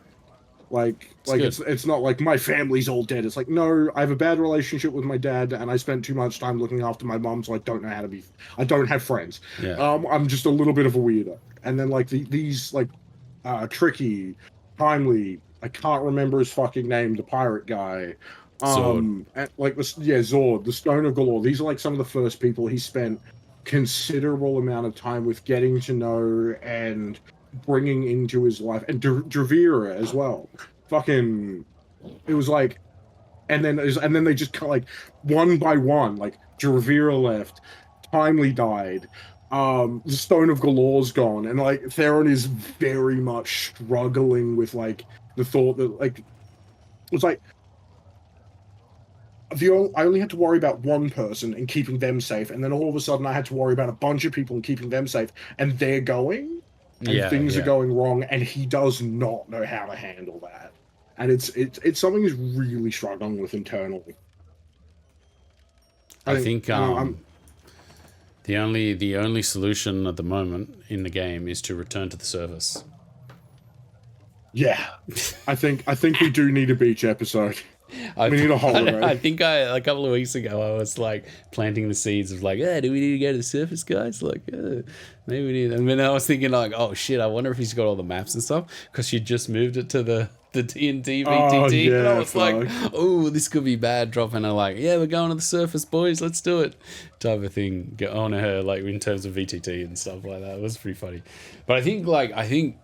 It's not like my family's all dead. It's like, no, I have a bad relationship with my dad, and I spent too much time looking after my mom, so I don't know how to be. I don't have friends. Yeah. I'm just a little bit of a weirdo. And then like these like Tricky, Timely, I can't remember his fucking name, the pirate guy. Zord. And like Zord, the Stone of Galore. These are like some of the first people he spent considerable amount of time with, getting to know and bringing into his life, and Dravira as well. Fucking, it was like, and then they just kind of like one by one, like Dravira left, Timely died, the Stone of Galore's gone, and like Theron is very much struggling with like the thought that like it's like I only had to worry about one person and keeping them safe, and then all of a sudden I had to worry about a bunch of people and keeping them safe, and they're going. And things are going wrong, and he does not know how to handle that. And it's something he's really struggling with internally. I think the only solution at the moment in the game is to return to the surface. Yeah, I think we do need a beach episode. We need a holiday. I think a couple of weeks ago I was like planting the seeds of like, do we need to go to the surface, guys? Like, maybe we need. And then I was thinking like, oh shit, I wonder if he's got all the maps and stuff, because she just moved it to the D&D VTT, and I was like, oh, this could be bad. Dropping her like, yeah, we're going to the surface, boys, let's do it, type of thing. Get on her like in terms of VTT and stuff like that. It was pretty funny. But I think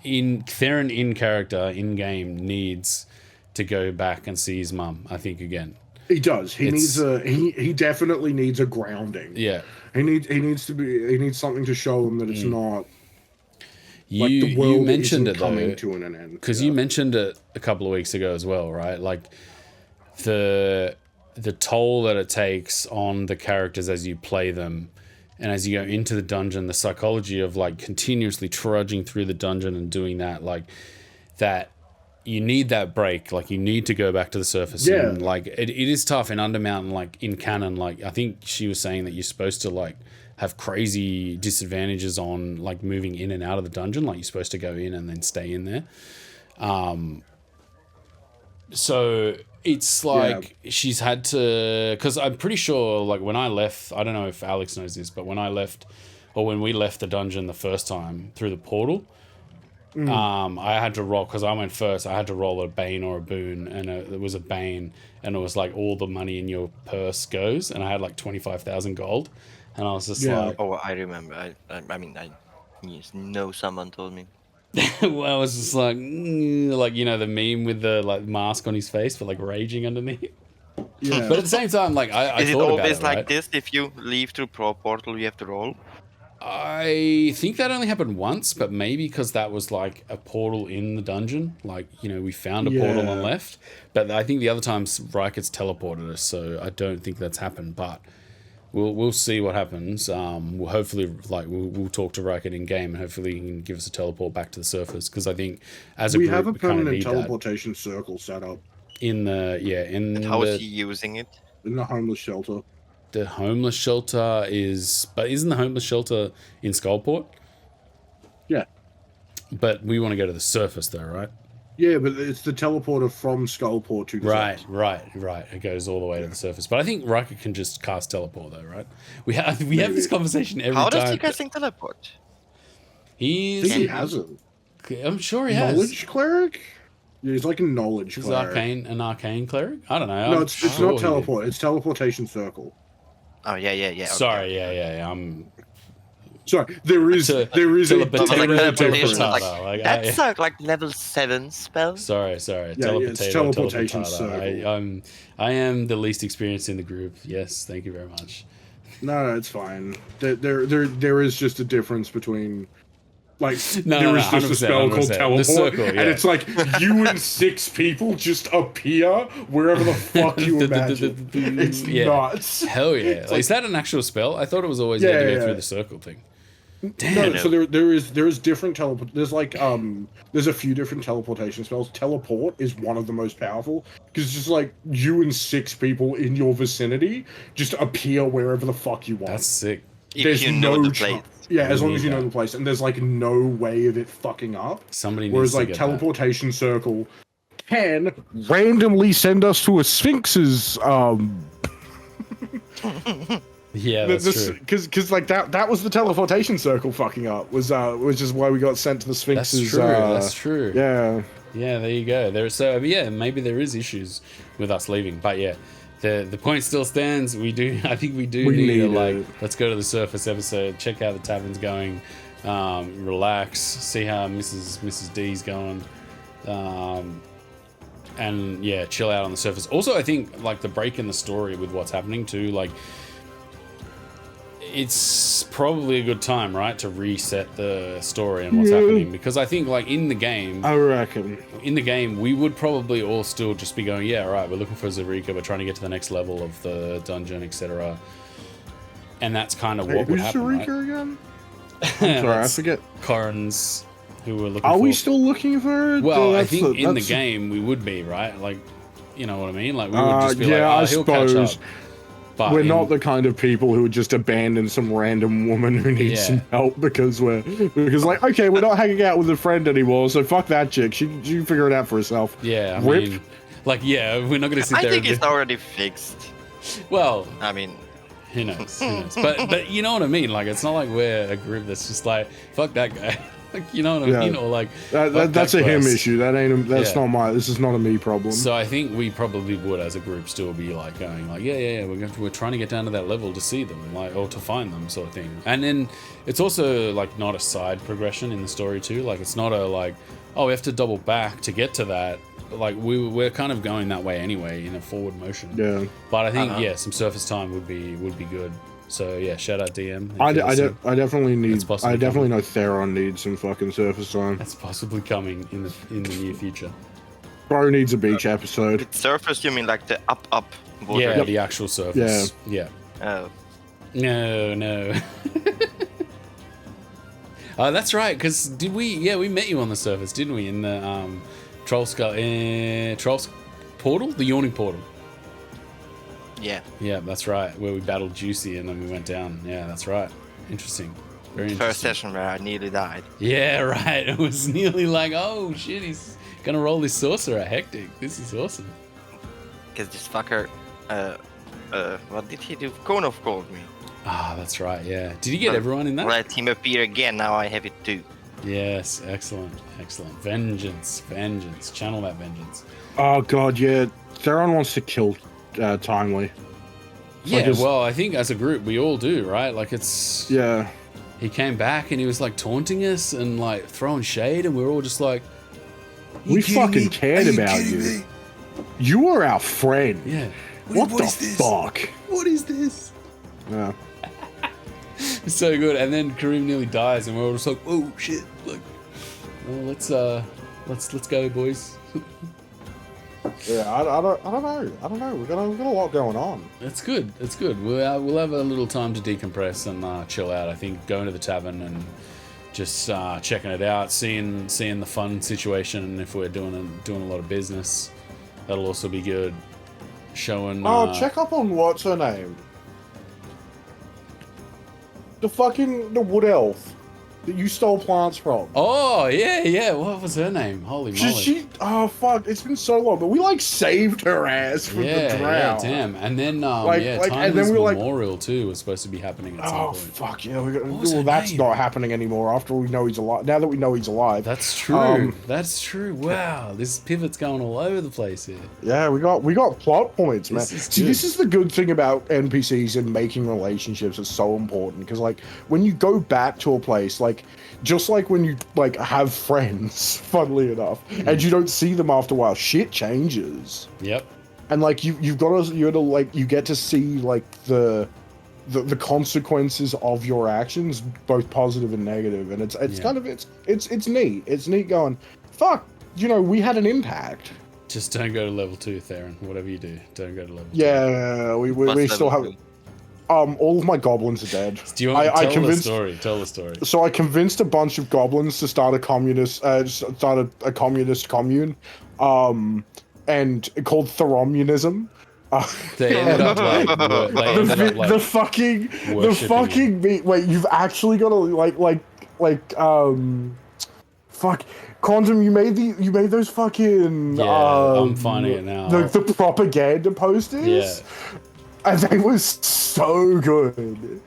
in Theron in character in game needs to go back and see his mum. I think again. He does. He definitely needs a grounding. Yeah. He needs something to show him that it's not. You mentioned it though, to an end. Because you mentioned it a couple of weeks ago as well, right? Like the toll that it takes on the characters as you play them, and as you go into the dungeon, the psychology of like continuously trudging through the dungeon and doing that, like that. You need that break, like you need to go back to the surface. Yeah. And like it is tough in Undermountain, like in canon, like I think she was saying that you're supposed to like have crazy disadvantages on like moving in and out of the dungeon, like you're supposed to go in and then stay in there. So it's like she's had to, because I'm pretty sure like when I left, I don't know if Alex knows this, but when we left the dungeon the first time through the portal, I had to roll, because I went first, I had to roll a Bane or a Boon, and it was a Bane, and it was like all the money in your purse goes, and I had like 25,000 gold, and I was just like... Oh, I remember. I mean, I know someone told me. Well, I was just like, like, you know, the meme with the like mask on his face for like raging underneath. Yeah. But at the same time, like, I Is it thought always about it, like this? If you leave through Pro Portal, you have to roll? I think that only happened once, but maybe because that was like a portal in the dungeon. Like, you know, we found a portal and left. But I think the other times Rikard's teleported us, so I don't think that's happened. But we'll see what happens. We'll hopefully we'll talk to Rikard in game, and hopefully he can give us a teleport back to the surface. Because I think as a group, have a we kind of permanent need teleportation circle set up in the How is he using it? In the homeless shelter. The homeless shelter isn't the homeless shelter in Skullport? Yeah. But we want to go to the surface though, right? Yeah, but it's the teleporter from Skullport to the surface. Right. It goes all the way to the surface. But I think Riker can just cast teleport though, right? We have this conversation every time. How does he casting teleport? He hasn't. I'm sure he has. Knowledge cleric? Yeah, he's like a knowledge cleric. An arcane cleric? I don't know. No, it's not teleport. It's teleportation circle. Oh yeah. Okay. Sorry, yeah. Sorry, there is a difference. That's like level 7 spell. Sorry. Yeah, it's teleportation circle. I am the least experienced in the group. Yes, thank you very much. No, it's fine. There is just a difference between Like No, there no, is just a 100%, spell called 100%. teleport, The circle, and yeah. it's like you and 6 people just appear wherever the fuck you imagine. It's nuts. Hell yeah! It's Like, is that an actual spell? I thought it was always you had to go through the circle thing. Damn. No, so there is different teleport. There's like there's a few different teleportation spells. Teleport is one of the most powerful because it's just like you and 6 people in your vicinity just appear wherever the fuck you want. That's sick. If you know the place. Yeah, as long as you know the place, and there's like no way of it fucking up. Somebody needs Whereas to like get teleportation circle can randomly send us to a Sphinx's Yeah, that's true. Because like that was the teleportation circle fucking up which is why we got sent to the Sphinx's. That's true. Yeah. Yeah, there you go. So yeah, maybe there is issues with us leaving, but yeah, the point still stands. I think we need to like let's go to the surface episode, check how the tavern's going, relax, see how Mrs. D's going, and yeah, chill out on the surface. Also, I think like the break in the story with what's happening too, like it's probably a good time, right, to reset the story and what's happening, because I think like in the game, I reckon in the game we would probably all still just be going, yeah, right, we're looking for Zarika, we're trying to get to the next level of the dungeon, etc. And that's kind of what would happen. Who's Zarika again? I'm sorry, I forget. Karns, who we're looking for. Are we still looking for it? Well, I think in the game we would be, right? Like, you know what I mean? Like we would just be like, oh, I he'll catch up. But we're not the kind of people who would just abandon some random woman who needs some help because like, okay, we're not hanging out with a friend anymore, so fuck that chick. She can figure it out for herself. Yeah, I mean, like, yeah, we're not gonna sit there. I think it's already fixed. Well, I mean, who knows? But you know what I mean? Like, it's not like we're a group that's just like, fuck that guy. Like, you know what I mean? Or like, that's a him issue. That's not my. This is not a me problem. So I think we probably would, as a group, still be like going like, yeah, we're trying to get down to that level to see them, like, or to find them, sort of thing. And then it's also like not a side progression in the story too. Like, it's not a like, oh, we have to double back to get to that. Like we're kind of going that way anyway in a forward motion. Yeah. But I think some surface time would be good. So yeah, shout out DM. I definitely know Theron needs some fucking surface time. That's possibly coming in the near future. Bro needs a beach episode. Surface, you mean like the up border? Yeah, the actual surface. Yeah. Oh. No. That's right. Because we met you on the surface, didn't we? In the Troll Portal, the Yawning Portal. Yeah, that's right. Where we battled Juicy and then we went down. Yeah, that's right. Interesting. Very interesting. First session where I nearly died. Yeah, right. It was nearly like, oh shit, he's gonna roll this sorcerer. Hectic. This is awesome. Because this fucker, what did he do? Konov called me. Ah, that's right. Yeah. Did you get everyone in that? Let him appear again. Now I have it too. Yes, excellent. Vengeance. Channel that vengeance. Oh god, yeah. Theron wants to kill Timely. Yeah, well, I think as a group we all do, right? Like it's he came back and he was like taunting us and like throwing shade, and we were all just like, we fucking cared about you. You were our friend. Yeah. What the fuck? What is this? Yeah. So good. And then Kareem nearly dies, and we're all just like, oh shit! Like, well, let's go, boys. Yeah, I don't know. We've got a lot going on. It's good. We'll have a little time to decompress and chill out. I think going to the tavern and just checking it out, seeing the fun situation, and if we're doing a lot of business, that'll also be good. Showing. Check up on what's her name. The wood elf that you stole plants from. Oh, yeah. What was her name? Holy moly. Oh, fuck. It's been so long. But we, saved her ass from the drown. Yeah, damn. And then, Timeless Memorial, too, was supposed to be happening at some point. Oh, fuck, yeah. That's not happening anymore after we know he's alive. Now that we know he's alive. That's true. Wow. This pivot's going all over the place here. Yeah, we got plot points, man. This is the good thing about NPCs and making relationships. It's so important. Because, when you go back to a place, just like when you have friends, funnily enough, and you don't see them after a while, shit changes. Yep. And you get to see the the consequences of your actions, both positive and negative, and it's kind of it's neat. It's neat going, fuck, you know, we had an impact. Just don't go to level 2, Theron. Whatever you do, don't go to level 2. Yeah, we still have. All of my goblins are dead. Do you want to tell the story? Tell the story. So I convinced a bunch of goblins to start a communist, communist commune, and called Theromunism. They ended up the fucking wait, you've actually got to fuck. Quantum, you made those fucking I'm finding it now. The propaganda posters. Yeah. And they were so good.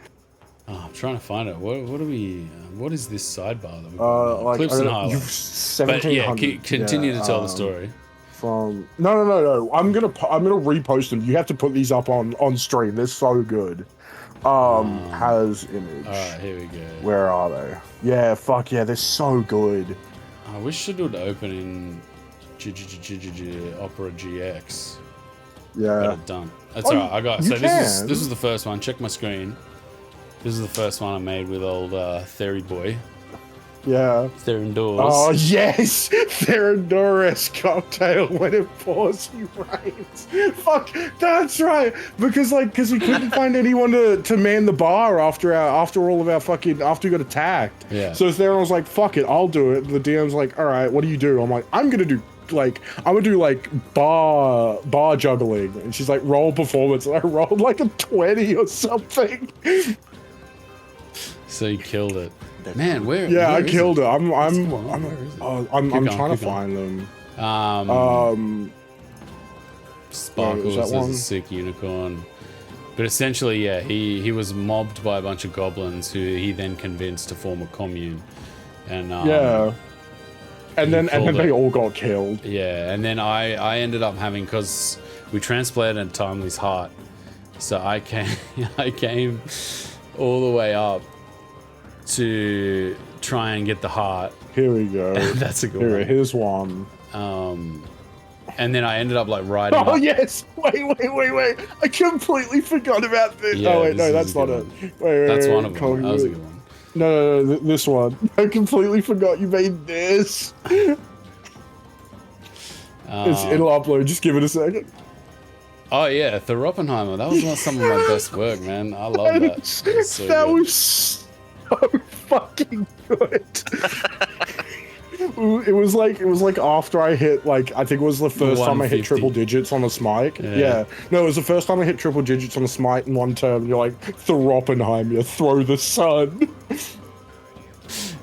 Oh, I'm trying to find it. What is this sidebar that we've got? Clips and highlights. But yeah, continue to tell the story. No. I'm gonna repost them. You have to put these up on stream. They're so good. Has image. All right, here we go. Where are they? Yeah, fuck yeah, they're so good. I wish it would open in Opera GX. Yeah. Got it done. That's alright. I got. So this is the first one. Check my screen. This is the first one I made with old Theory Boy. Yeah. Therendors. Oh yes, Therendorus cocktail when it pours you rains. Fuck, that's right. Because we couldn't find anyone to man the bar after we got attacked. Yeah. So Theron was like, "Fuck it, I'll do it." The DM's like, "All right, what do you do?" I'm like, "I'm gonna do bar juggling," and she's like, "Roll performance," and I rolled like a 20 or something. So you killed it. Man, where? Yeah, where I killed it. I'm trying to find them. Sparkles is a sick unicorn. But essentially, yeah, he was mobbed by a bunch of goblins who he then convinced to form a commune. And and then they all got killed. Yeah, and then I ended up having, because we transplanted Timely's heart, so I came all the way up to try and get the heart. Here we go. That's a good one. Here's one. And then I ended up riding. Oh yes! Wait! I completely forgot about this. Yeah, oh wait, no, that's not it. Wait, that's one of them. That was a good one. No, this one. I completely forgot you made this. It'll upload. Just give it a second. Oh yeah, the Oppenheimer. That was not some of my best work, man. I love that. That was so fucking good. It was like after I hit I think it was the first time I hit triple digits on a smite. Yeah. No, it was the first time I hit triple digits on a smite in one turn. And you're like, the Oppenheimer, throw the sun.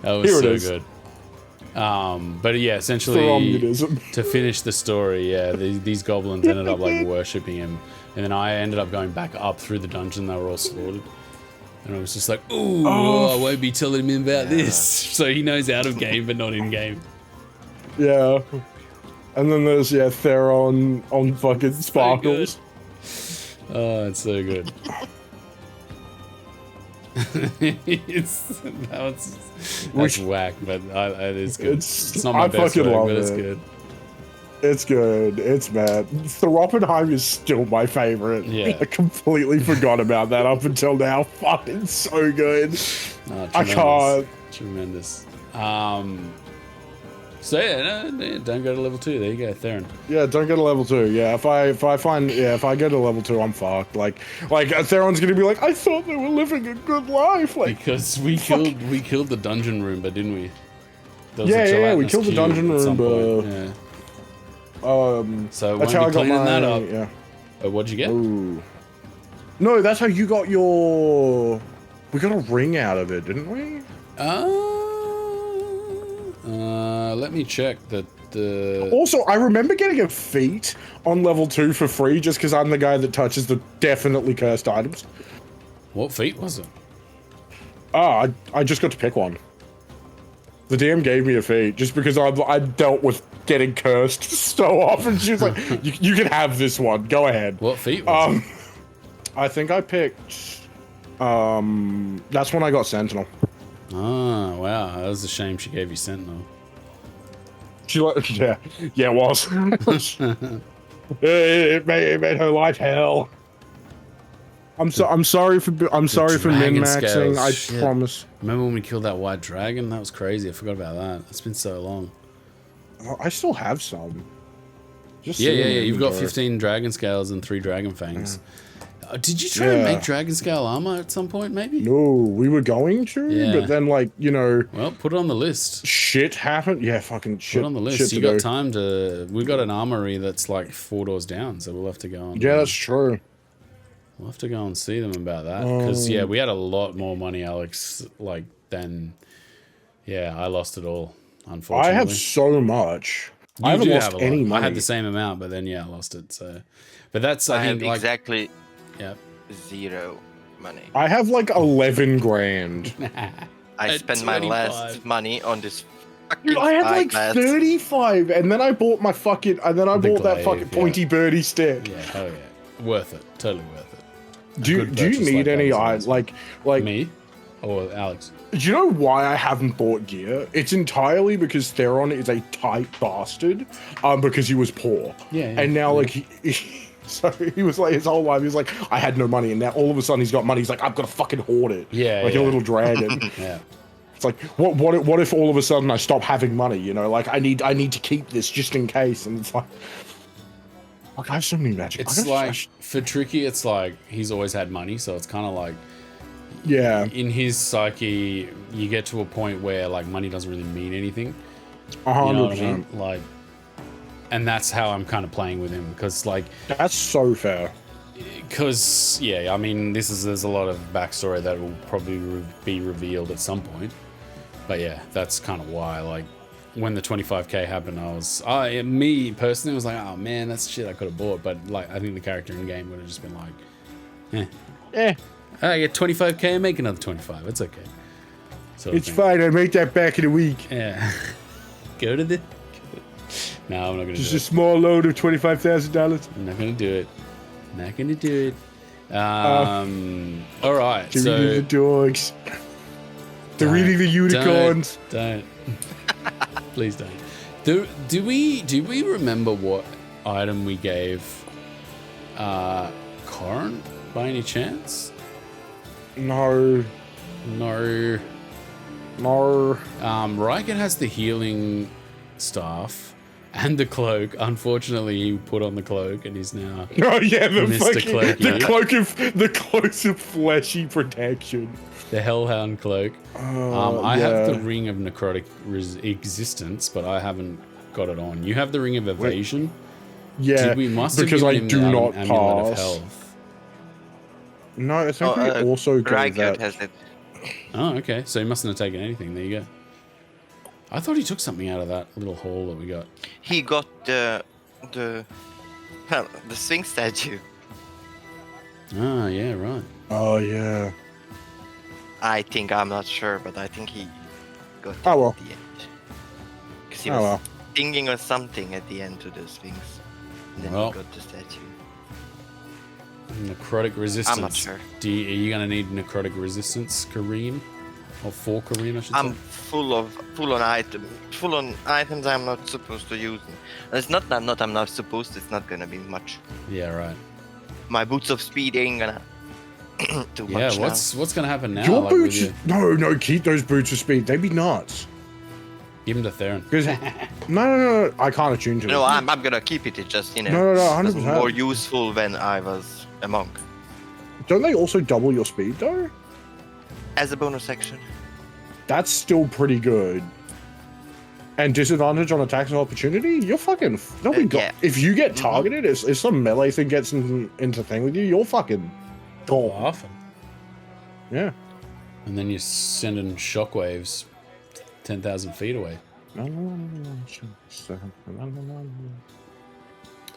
That was so good. But yeah, essentially to finish the story, yeah, these goblins ended up worshipping him, and then I ended up going back up through the dungeon. They were all slaughtered. And I was just like, ooh, I won't be telling him about this. So he knows out of game, but not in game. Yeah. And then there's, Theron on fucking Sparkles. Oh, it's so good. That's whack, but it is good. It's not my best work, but it's good. It's good. It's mad. The Oppenheimer is still my favorite. Yeah. I completely forgot about that up until now. Fucking so good. I can't. Tremendous. So don't go to level 2. There you go, Theron. Yeah, don't go to level 2. Yeah, if I go to level 2, I'm fucked. Like Theron's gonna be like, I thought they were living a good life. Because we killed the dungeon room, but didn't we? Yeah, we killed the dungeon room, but yeah. So that's how I got that up. Yeah. What'd you get? Ooh. No, that's how you got your. We got a ring out of it, didn't we? Let me check that. Also, I remember getting a feat on level 2 for free just because I'm the guy that touches the definitely cursed items. What feat was it? I just got to pick one. The DM gave me a feat just because I dealt with getting cursed so often. She was like, you can have this one. Go ahead. What feat was it? I think I picked... that's when I got Sentinel. Oh, wow. That was a shame she gave you Sentinel. Yeah, it was. it made her life hell. I'm sorry for dragon min-maxing. scales, I shit. promise. Remember when we killed that white dragon? That was crazy. I forgot about that. It's been so long. I still have some. Just Yeah. sitting in You've got inventory. 15 dragon scales and 3 dragon fangs. Did you try and make dragon scale armor at some point, maybe? No, we were going to, but then, like, you know... Well, put it on the list. Shit happened. Yeah, fucking shit. Put it on the list. You got time to... We've got an armory that's, like, 4 doors down, so we'll have to go on. Yeah, that's true. We'll have to go and see them about that. Because, yeah, we had a lot more money, Alex, like, than... Yeah, I lost it all, unfortunately. I have so much. I haven't lost any money. I had the same amount, but then, yeah, I lost it, so... But that's, I think, like... exactly... Yeah. 0 money. I have like 11 grand. I spent my last money on this fucking Dude, I had like 35, and then I bought my fucking, bought that fucking pointy birdie stick. Yeah, hell yeah. Worth it. Totally worth it. Do you need any, like me? Or Alex? Do you know why I haven't bought gear? It's entirely because Theron is a tight bastard, because he was poor. Yeah. And now, like, so he was like, his whole life, he was like, I had no money, and now all of a sudden he's got money. He's like, I've got to fucking hoard it. Yeah. Like a little dragon. Yeah. It's like, what if all of a sudden I stop having money? You know, like I need to keep this just in case. And it's like I have so many magic. It's like for Tricky, it's like he's always had money, so it's kind of like, yeah, in his psyche, you get to a point where like money doesn't really mean anything. 100%. Like, and that's how I'm kind of playing with him, because like that's so fair. Because yeah, I mean, there's a lot of backstory that will probably be revealed at some point. But yeah, that's kind of why. Like, when the 25k happened, me personally was like, oh man, that's shit I could have bought. But like, I think the character in game would have just been like, I get 25k, make another 25. It's okay. It's fine. I make that back in a week. Yeah. Go to the. No, I'm not gonna. Just a small load of $25,000. I'm not gonna do it. Not gonna do it. All right. So reading the dogs. They're reading the unicorns. Don't. Please don't. Do we remember what item we gave Corin by any chance? No. Riken has the healing staff and the cloak. Unfortunately, he put on the cloak and he's now the cloak of fleshy protection. The Hellhound cloak. I have the Ring of Necrotic Existence, but I haven't got it on. You have the Ring of Evasion. Yeah, we must because have I given do him not an Amulet of pass. Health. No, I think we also got that. Has it. Oh, okay. So he mustn't have taken anything. There you go. I thought he took something out of that little haul that we got. He got the Sphinx statue. Ah, yeah, right. Oh, yeah. I'm not sure, but I think he got it well. at the end. Because he was thinking of something at the end to the Sphinx. And then he got the statue. Necrotic resistance. I'm not sure. Are you going to need necrotic resistance, Kareem? Or for Kareem, I should say? I'm full on items I'm not supposed to use. And it's not that I'm not supposed to, it's not gonna be much. Yeah, right. My boots of speed ain't gonna do much. Yeah, what's gonna happen now? Your like, boots? No, keep those boots of speed. They'd be nuts. Give them to Theron. No, I can't attune to it. No, I'm gonna keep it. It just, No, 100%. was more useful when I was a monk. Don't they also double your speed though? As a bonus action. That's still pretty good. And disadvantage on attacks of opportunity? You're fucking... If you get targeted, if some melee thing gets into thing with you, you're fucking... Laughing. Yeah. And then you're sending shockwaves 10,000 feet away.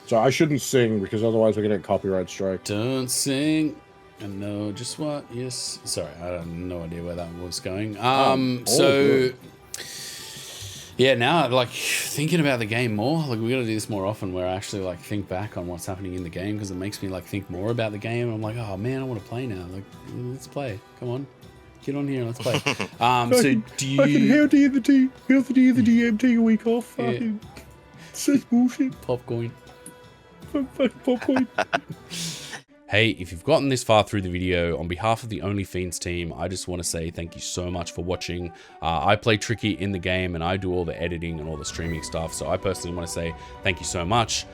So I shouldn't sing, because otherwise we're going to get copyright strike. Don't sing. And no, just what? Yes. Sorry, I have no idea where that was going. Yeah, now, like, thinking about the game more, like, we got to do this more often, where I actually, like, think back on what's happening in the game, because it makes me, like, think more about the game. And I'm like, oh, man, I want to play now. Like, let's play. Come on. Get on here and let's play. So, do you... Fucking hell, the DM take a week off. Fucking... Such bullshit. Popcorn. Fucking popcorn. Hey, if you've gotten this far through the video, on behalf of the OnlyFiends team, I just want to say thank you so much for watching. I play Tricky in the game and I do all the editing and all the streaming stuff. So I personally want to say thank you so much.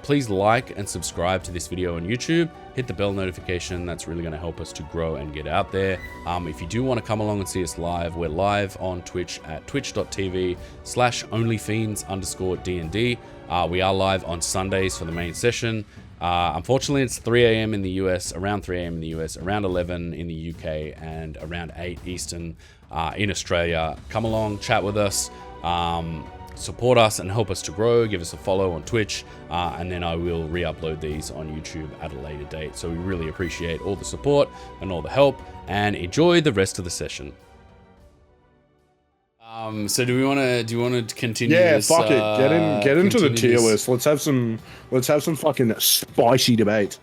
Please like and subscribe to this video on YouTube. Hit the bell notification. That's really going to help us to grow and get out there. If you do want to come along and see us live, we're live on Twitch at twitch.tv/onlyfiends_DND. We are live on Sundays for the main session. Unfortunately, it's 3 a.m. in the US, around 3 a.m. in the US, around 11 in the UK, and around 8 Eastern in Australia. Come along, chat with us, support us and help us to grow. Give us a follow on Twitch, and then I will re-upload these on YouTube at a later date. So we really appreciate all the support and all the help, and enjoy the rest of the session. So do you want to continue? Yeah, this, fuck it. Get into the tier this? list. Let's have some fucking spicy debate.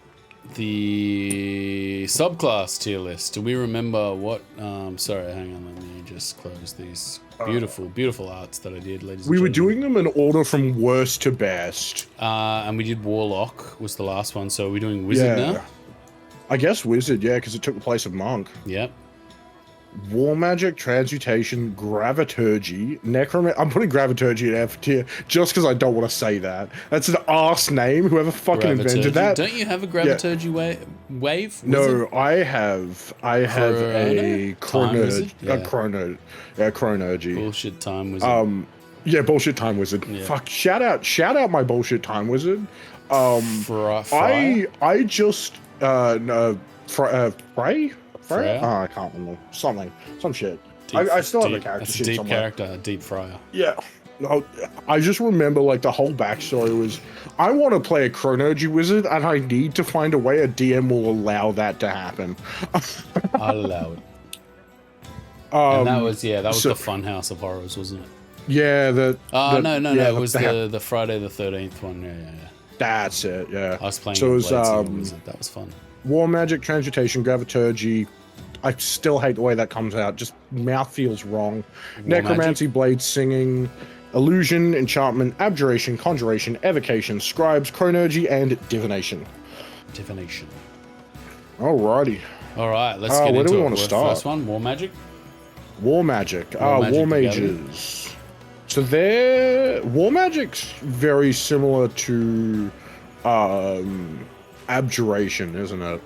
The subclass tier list. Do we remember what? Sorry, hang on. Let me just close these beautiful arts that I did, ladies. We and were gentlemen. doing them in order from worst to best. And we did Warlock was the last one. So we're doing Wizard now. I guess Wizard, yeah, because it took the place of Monk. Yep. War Magic, Transmutation, Graviturgy, Necromancy. I'm putting Graviturgy in F tier just because I don't want to say that. That's an arse name. Whoever fucking invented that. Don't you have a Graviturgy wave? No, I have a Chronergy. Bullshit Time Wizard. Yeah, Bullshit Time Wizard. Yeah. Fuck, shout out my Bullshit Time Wizard. I just Frey? Freya? Oh, I can't remember. Some shit. I still have the character sheet deep somewhere. character, Deep Fryer. Yeah. No, I just remember like the whole backstory was I want to play a Chronergy Wizard and I need to find a way a DM will allow that to happen. I'll allow it. And that was the Funhouse of Horrors, wasn't it? Yeah, no, it was the Friday the 13th one. Yeah. That's it, yeah. I was playing Wizard. That was fun. War Magic, Transmutation, Graviturgy. I still hate the way that comes out. Just mouth feels wrong. Necromancy, Blade Singing, Illusion, Enchantment, Abjuration, Conjuration, Evocation, Scribes, Chronergy, and Divination. Alrighty. Alright, let's get into it. Where do we want to start? First one, War Magic? War Magic. War Mages. So War Magic's very similar to Abjuration, isn't it?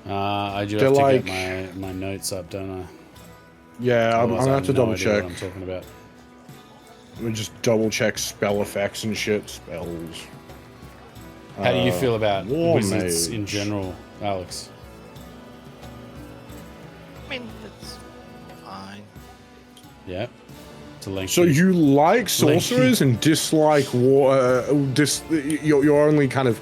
I do have to get my notes up, don't I? Yeah, I'm gonna have to double check. What I'm talking about. Let me just double check spell effects and shit. Spells. How do you feel about Wizards Mage in general, Alex? I mean, it's fine. Yeah. So you like sorcerers and dislike war? You're only kind of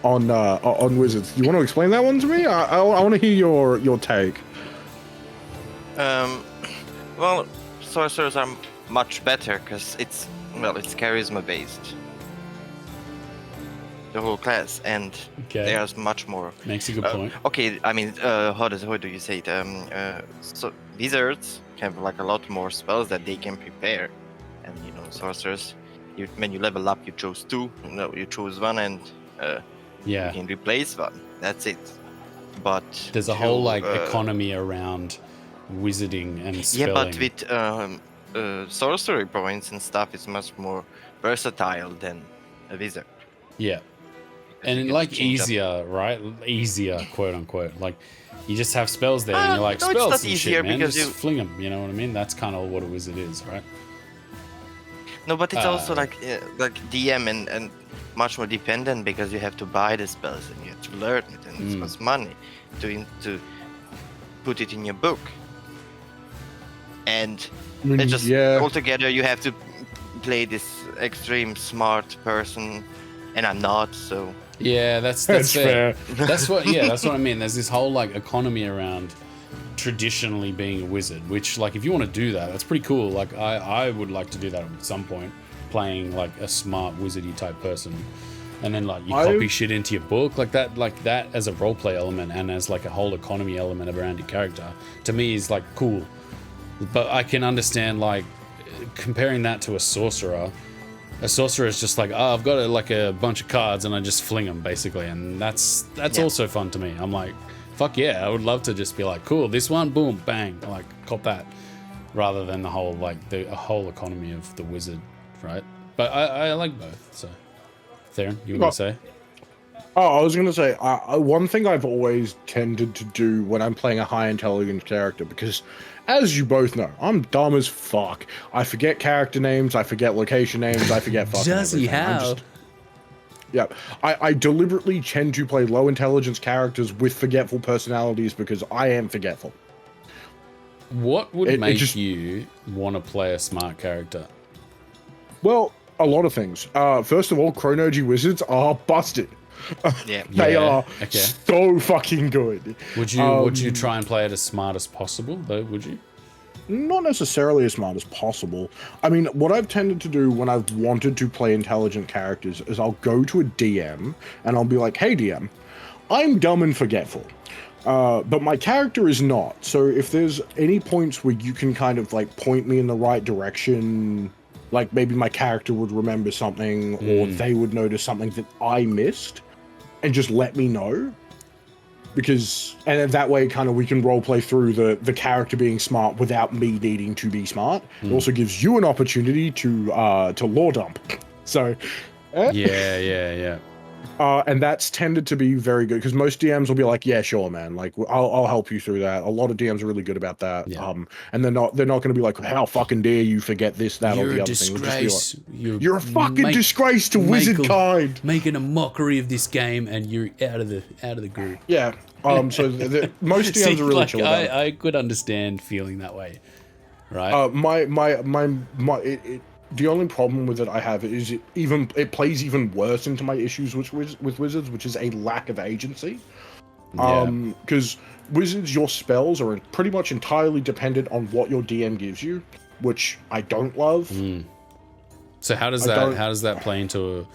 on wizards. You want to explain that one to me? I want to hear your take. Well, sorcerers are much better because it's charisma based. The whole class, and there's much more. Makes a good point. Okay, I mean, how do you say it? So wizards have like a lot more spells that they can prepare, and sorcerers, when you level up, you chose two. No, you choose one, and you can replace one. That's it. But there's a whole economy around wizarding and spelling. Yeah, but with sorcery points and stuff, it's much more versatile than a wizard. Yeah. And easier, right? Easier, quote unquote. Like, you just have spells there, and you're like, no, spells it's not and easier shit, man. because Just fling them, you know what I mean? That's kind of what a wizard is, right? No, but it's also like DM and much more dependent because you have to buy the spells and you have to learn it, and it costs money to put it in your book. And it's just altogether you have to play this extreme smart person, and I'm not, so. Yeah, that's fair. That's what I mean. There's this whole economy around traditionally being a wizard, which if you want to do that, that's pretty cool. I would like to do that at some point, playing a smart wizardy type person, and then you copy shit into your book like that as a roleplay element and as a whole economy element around your character. To me, is cool, but I can understand comparing that to a sorcerer. A sorcerer is just like, oh, I've got like a bunch of cards and I just fling them basically, and that's also fun to me. I'm like, fuck yeah, I would love to just be like, cool, this one, boom, bang, like cop that, rather than the whole whole economy of the wizard, right? But I like both. So, Theron, you were gonna say? Oh, I was going to say, one thing I've always tended to do when I'm playing a high intelligence character, because as you both know, I'm dumb as fuck. I forget character names, I forget location names, I forget fucking Does he have? Yeah, I deliberately tend to play low intelligence characters with forgetful personalities because I am forgetful. What would make you want to play a smart character? Well, a lot of things. First of all, Chronology Wizards are busted. Yeah. They are so fucking good. Would you try and play it as smart as possible, though, would you? Not necessarily as smart as possible. I mean, what I've tended to do when I've wanted to play intelligent characters is I'll go to a DM and I'll be like, hey DM, I'm dumb and forgetful. But my character is not. So if there's any points where you can kind of like point me in the right direction, like maybe my character would remember something or they would notice something that I missed, and just let me know, because and then that way kind of we can role play through the character being smart without me needing to be smart. It also gives you an opportunity to lore dump. So yeah. And that's tended to be very good because most DMs will be like, yeah, sure, man, like I'll help you through that. A lot of DMs are really good about that. And they're not going to be like, how fucking dare you forget this, that, or the other thing. Disgrace. You're a fucking disgrace to wizard kind, making a mockery of this game, and you're out of the group. Yeah. So most DMs are really like, chill about it. I could understand feeling that way, right? The only problem with it I have is it plays even worse into my issues with Wizards, which is a lack of agency. Because Wizards, your spells are pretty much entirely dependent on what your DM gives you, which I don't love. So how does that play into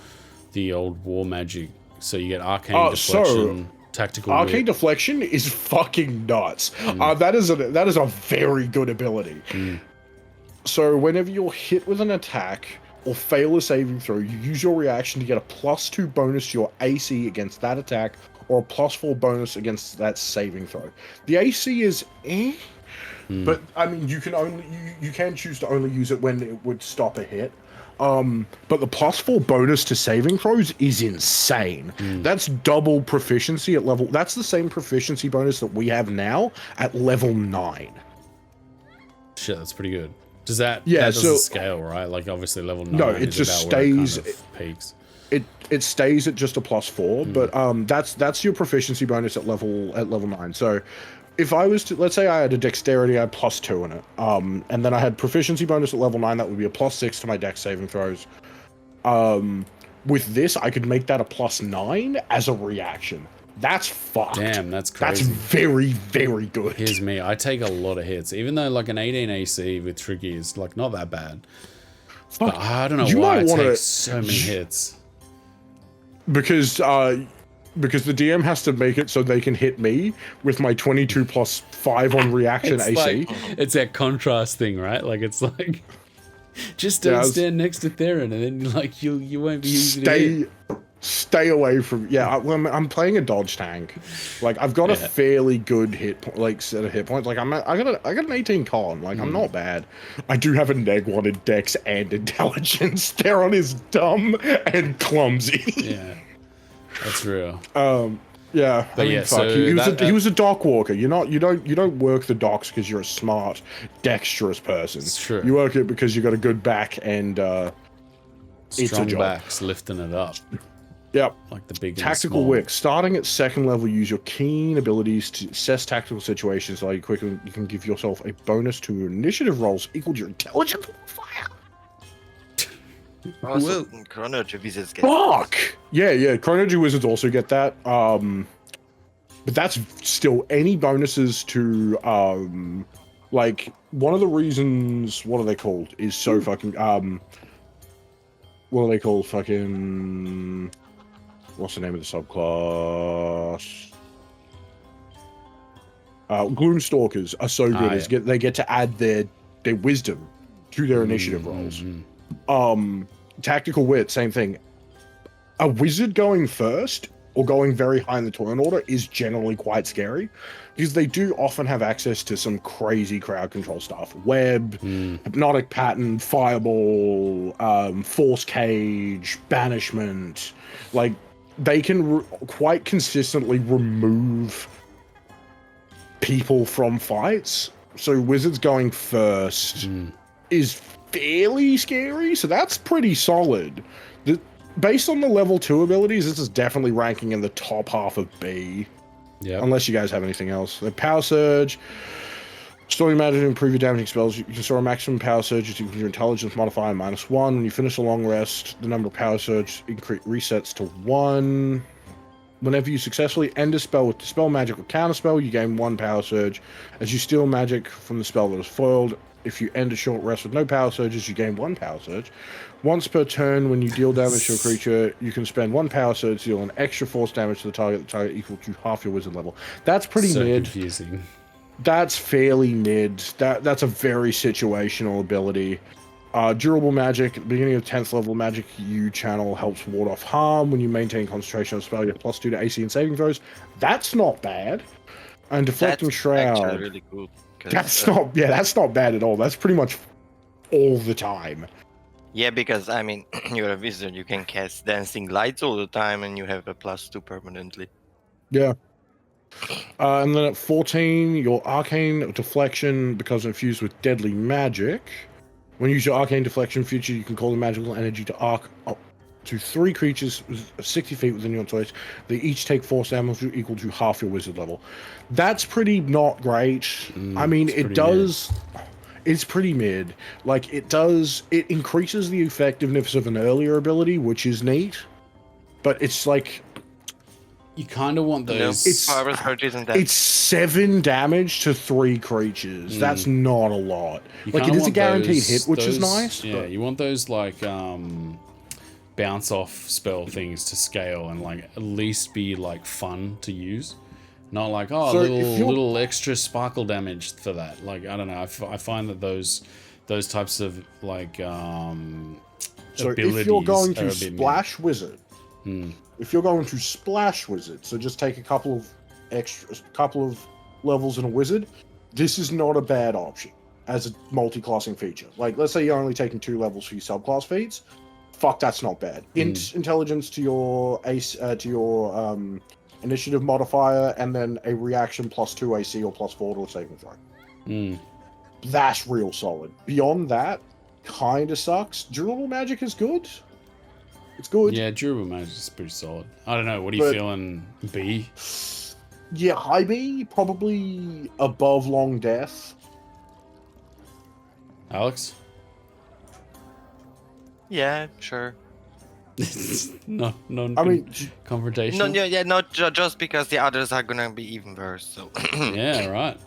the old war magic? So you get arcane deflection, tactical. Arcane deflection is fucking nuts. That is a very good ability. So whenever you're hit with an attack or fail a saving throw, you use your reaction to get a +2 bonus to your AC against that attack, or a +4 bonus against that saving throw. The AC is but I mean you can choose to only use it when it would stop a hit. But the +4 bonus to saving throws is insane. That's double proficiency at level. That's the same proficiency bonus that we have now at level 9. Shit, that's pretty good. Does that doesn't scale, right? Like obviously level 9. No, it just stays. It kind of peaks. It stays at just a +4, but that's your proficiency bonus at level 9. So if I was to, let's say I had a dexterity, I had +2 in it, and then I had proficiency bonus at level 9, that would be a +6 to my dex saving throws. With this, I could make that a +9 as a reaction. That's fucked. Damn, that's crazy. That's very, very good. Here's me. I take a lot of hits, even though like an 18 AC with Tricky is like not that bad. But I don't know why I take so many hits. Because the DM has to make it so they can hit me with my 22 + 5 on reaction it's AC. Like, it's that contrast thing, right? Like it's like just don't stand next to Theron, and then like you won't be easy to hit. Stay away from. I'm playing a dodge tank. Like I've got a fairly good set of hit points. Like I got an 18 con. Like I'm not bad. I do have a -1 in dex and intelligence. Theron is dumb and clumsy. Yeah, that's real. Yeah, but fuck. So he was a dock walker. You don't work the docks because you're a smart, dexterous person. It's true. You work it because you got a good back and it's a job. Backs lifting it up. Yep. Like the big Tactical Wick. Starting at 2nd level, use your keen abilities to assess tactical situations so you can give yourself a bonus to your initiative rolls equal to your intelligence modifier. Also, Chronology Wizards get Fuck! Yeah, Chronology Wizards also get that. But that's still any bonuses to like one of the reasons, what are they called? Is so fucking what are they called? Fucking what's the name of the subclass? Gloomstalkers are so good. They get to add their wisdom to their initiative rolls. Tactical Wit, same thing. A wizard going first or going very high in the turn order is generally quite scary because they do often have access to some crazy crowd control stuff. Web, Hypnotic Pattern, Fireball, Force Cage, Banishment. Like, they can quite consistently remove people from fights. So wizards going first is fairly scary, so that's pretty solid. Based on the level 2 abilities, this is definitely ranking in the top half of B. Yeah. Unless you guys have anything else. The Power Surge. Storing magic to improve your damaging spells. You can store a maximum Power Surge using your intelligence modifier -1. When you finish a long rest, the number of Power Surge resets to 1. Whenever you successfully end a spell with Dispel Magic or Counterspell, you gain 1 Power Surge. As you steal magic from the spell that is foiled, if you end a short rest with no Power Surges, you gain 1 Power Surge. Once per turn, when you deal damage to a creature, you can spend 1 Power Surge to deal an extra force damage to the target equal to half your wizard level. That's pretty mid. Confusing. That's fairly mid. That's a very situational ability. Durable magic. At the beginning of 10th level magic you channel helps ward off harm. When you maintain concentration on a spell, you get +2 to AC and saving throws. That's not bad. And Deflecting Shroud. Actually really cool. That's not bad at all. That's pretty much all the time. Yeah, because I mean, you're a wizard, you can cast Dancing Lights all the time, and you have a +2 permanently. Yeah. And then at 14, your Arcane Deflection becomes infused with Deadly Magic. When you use your Arcane Deflection feature, you can call the magical energy to arc up to 3 creatures 60 feet within your choice. They each take force damage equal to half your wizard level. That's pretty not great. I mean, it does... It's pretty mid. Like, it increases the effectiveness of an earlier ability, which is neat. But it's like... You kind of want those... It's 7 damage to 3 creatures. That's not a lot. Like, it is a guaranteed hit, which is nice. Yeah, you want those, like, bounce off spell things to scale and, like, at least be, like, fun to use. Not like, oh, so little extra sparkle damage for that. Like, I don't know. I find that those types of, like, so if you're going to Splash Wizard, if you're going to Splash Wizard, so just take a couple of levels in a wizard, this is not a bad option as a multi-classing feature. Like, let's say you're only taking 2 levels for your subclass feats. Fuck, that's not bad. Intelligence to your initiative modifier, and then a reaction +2 AC or +4 to a saving throw. That's real solid. Beyond that, kind of sucks. Durable magic is good. It's good. Yeah, durable magic is pretty solid. I don't know. What are you feeling, B? Yeah, high B, probably above Long Death. Alex? Yeah, sure. no. I mean, confrontation. No, yeah, not just because the others are gonna be even worse. So yeah, right.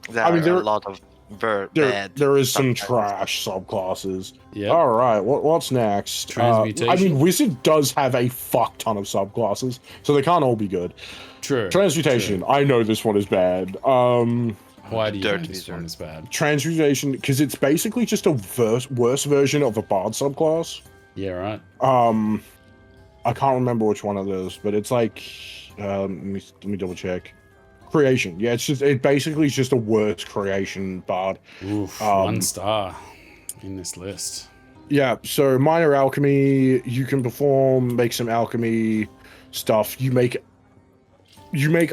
There are a lot of bad. There is some trash subclasses. Yeah. All right. What's next? Transmutation. I mean, Wizard does have a fuck ton of subclasses, so they can't all be good. True. Transmutation. True. I know this one is bad. Why do you think this one is bad? Transmutation, because it's basically just a worse version of a Bard subclass. Yeah, right. I can't remember which one it is, but it's like, let me double check. Creation. Yeah, it basically is just a worse creation Bard. Oof, 1 star in this list. Yeah, so minor alchemy, you can make some alchemy stuff. You make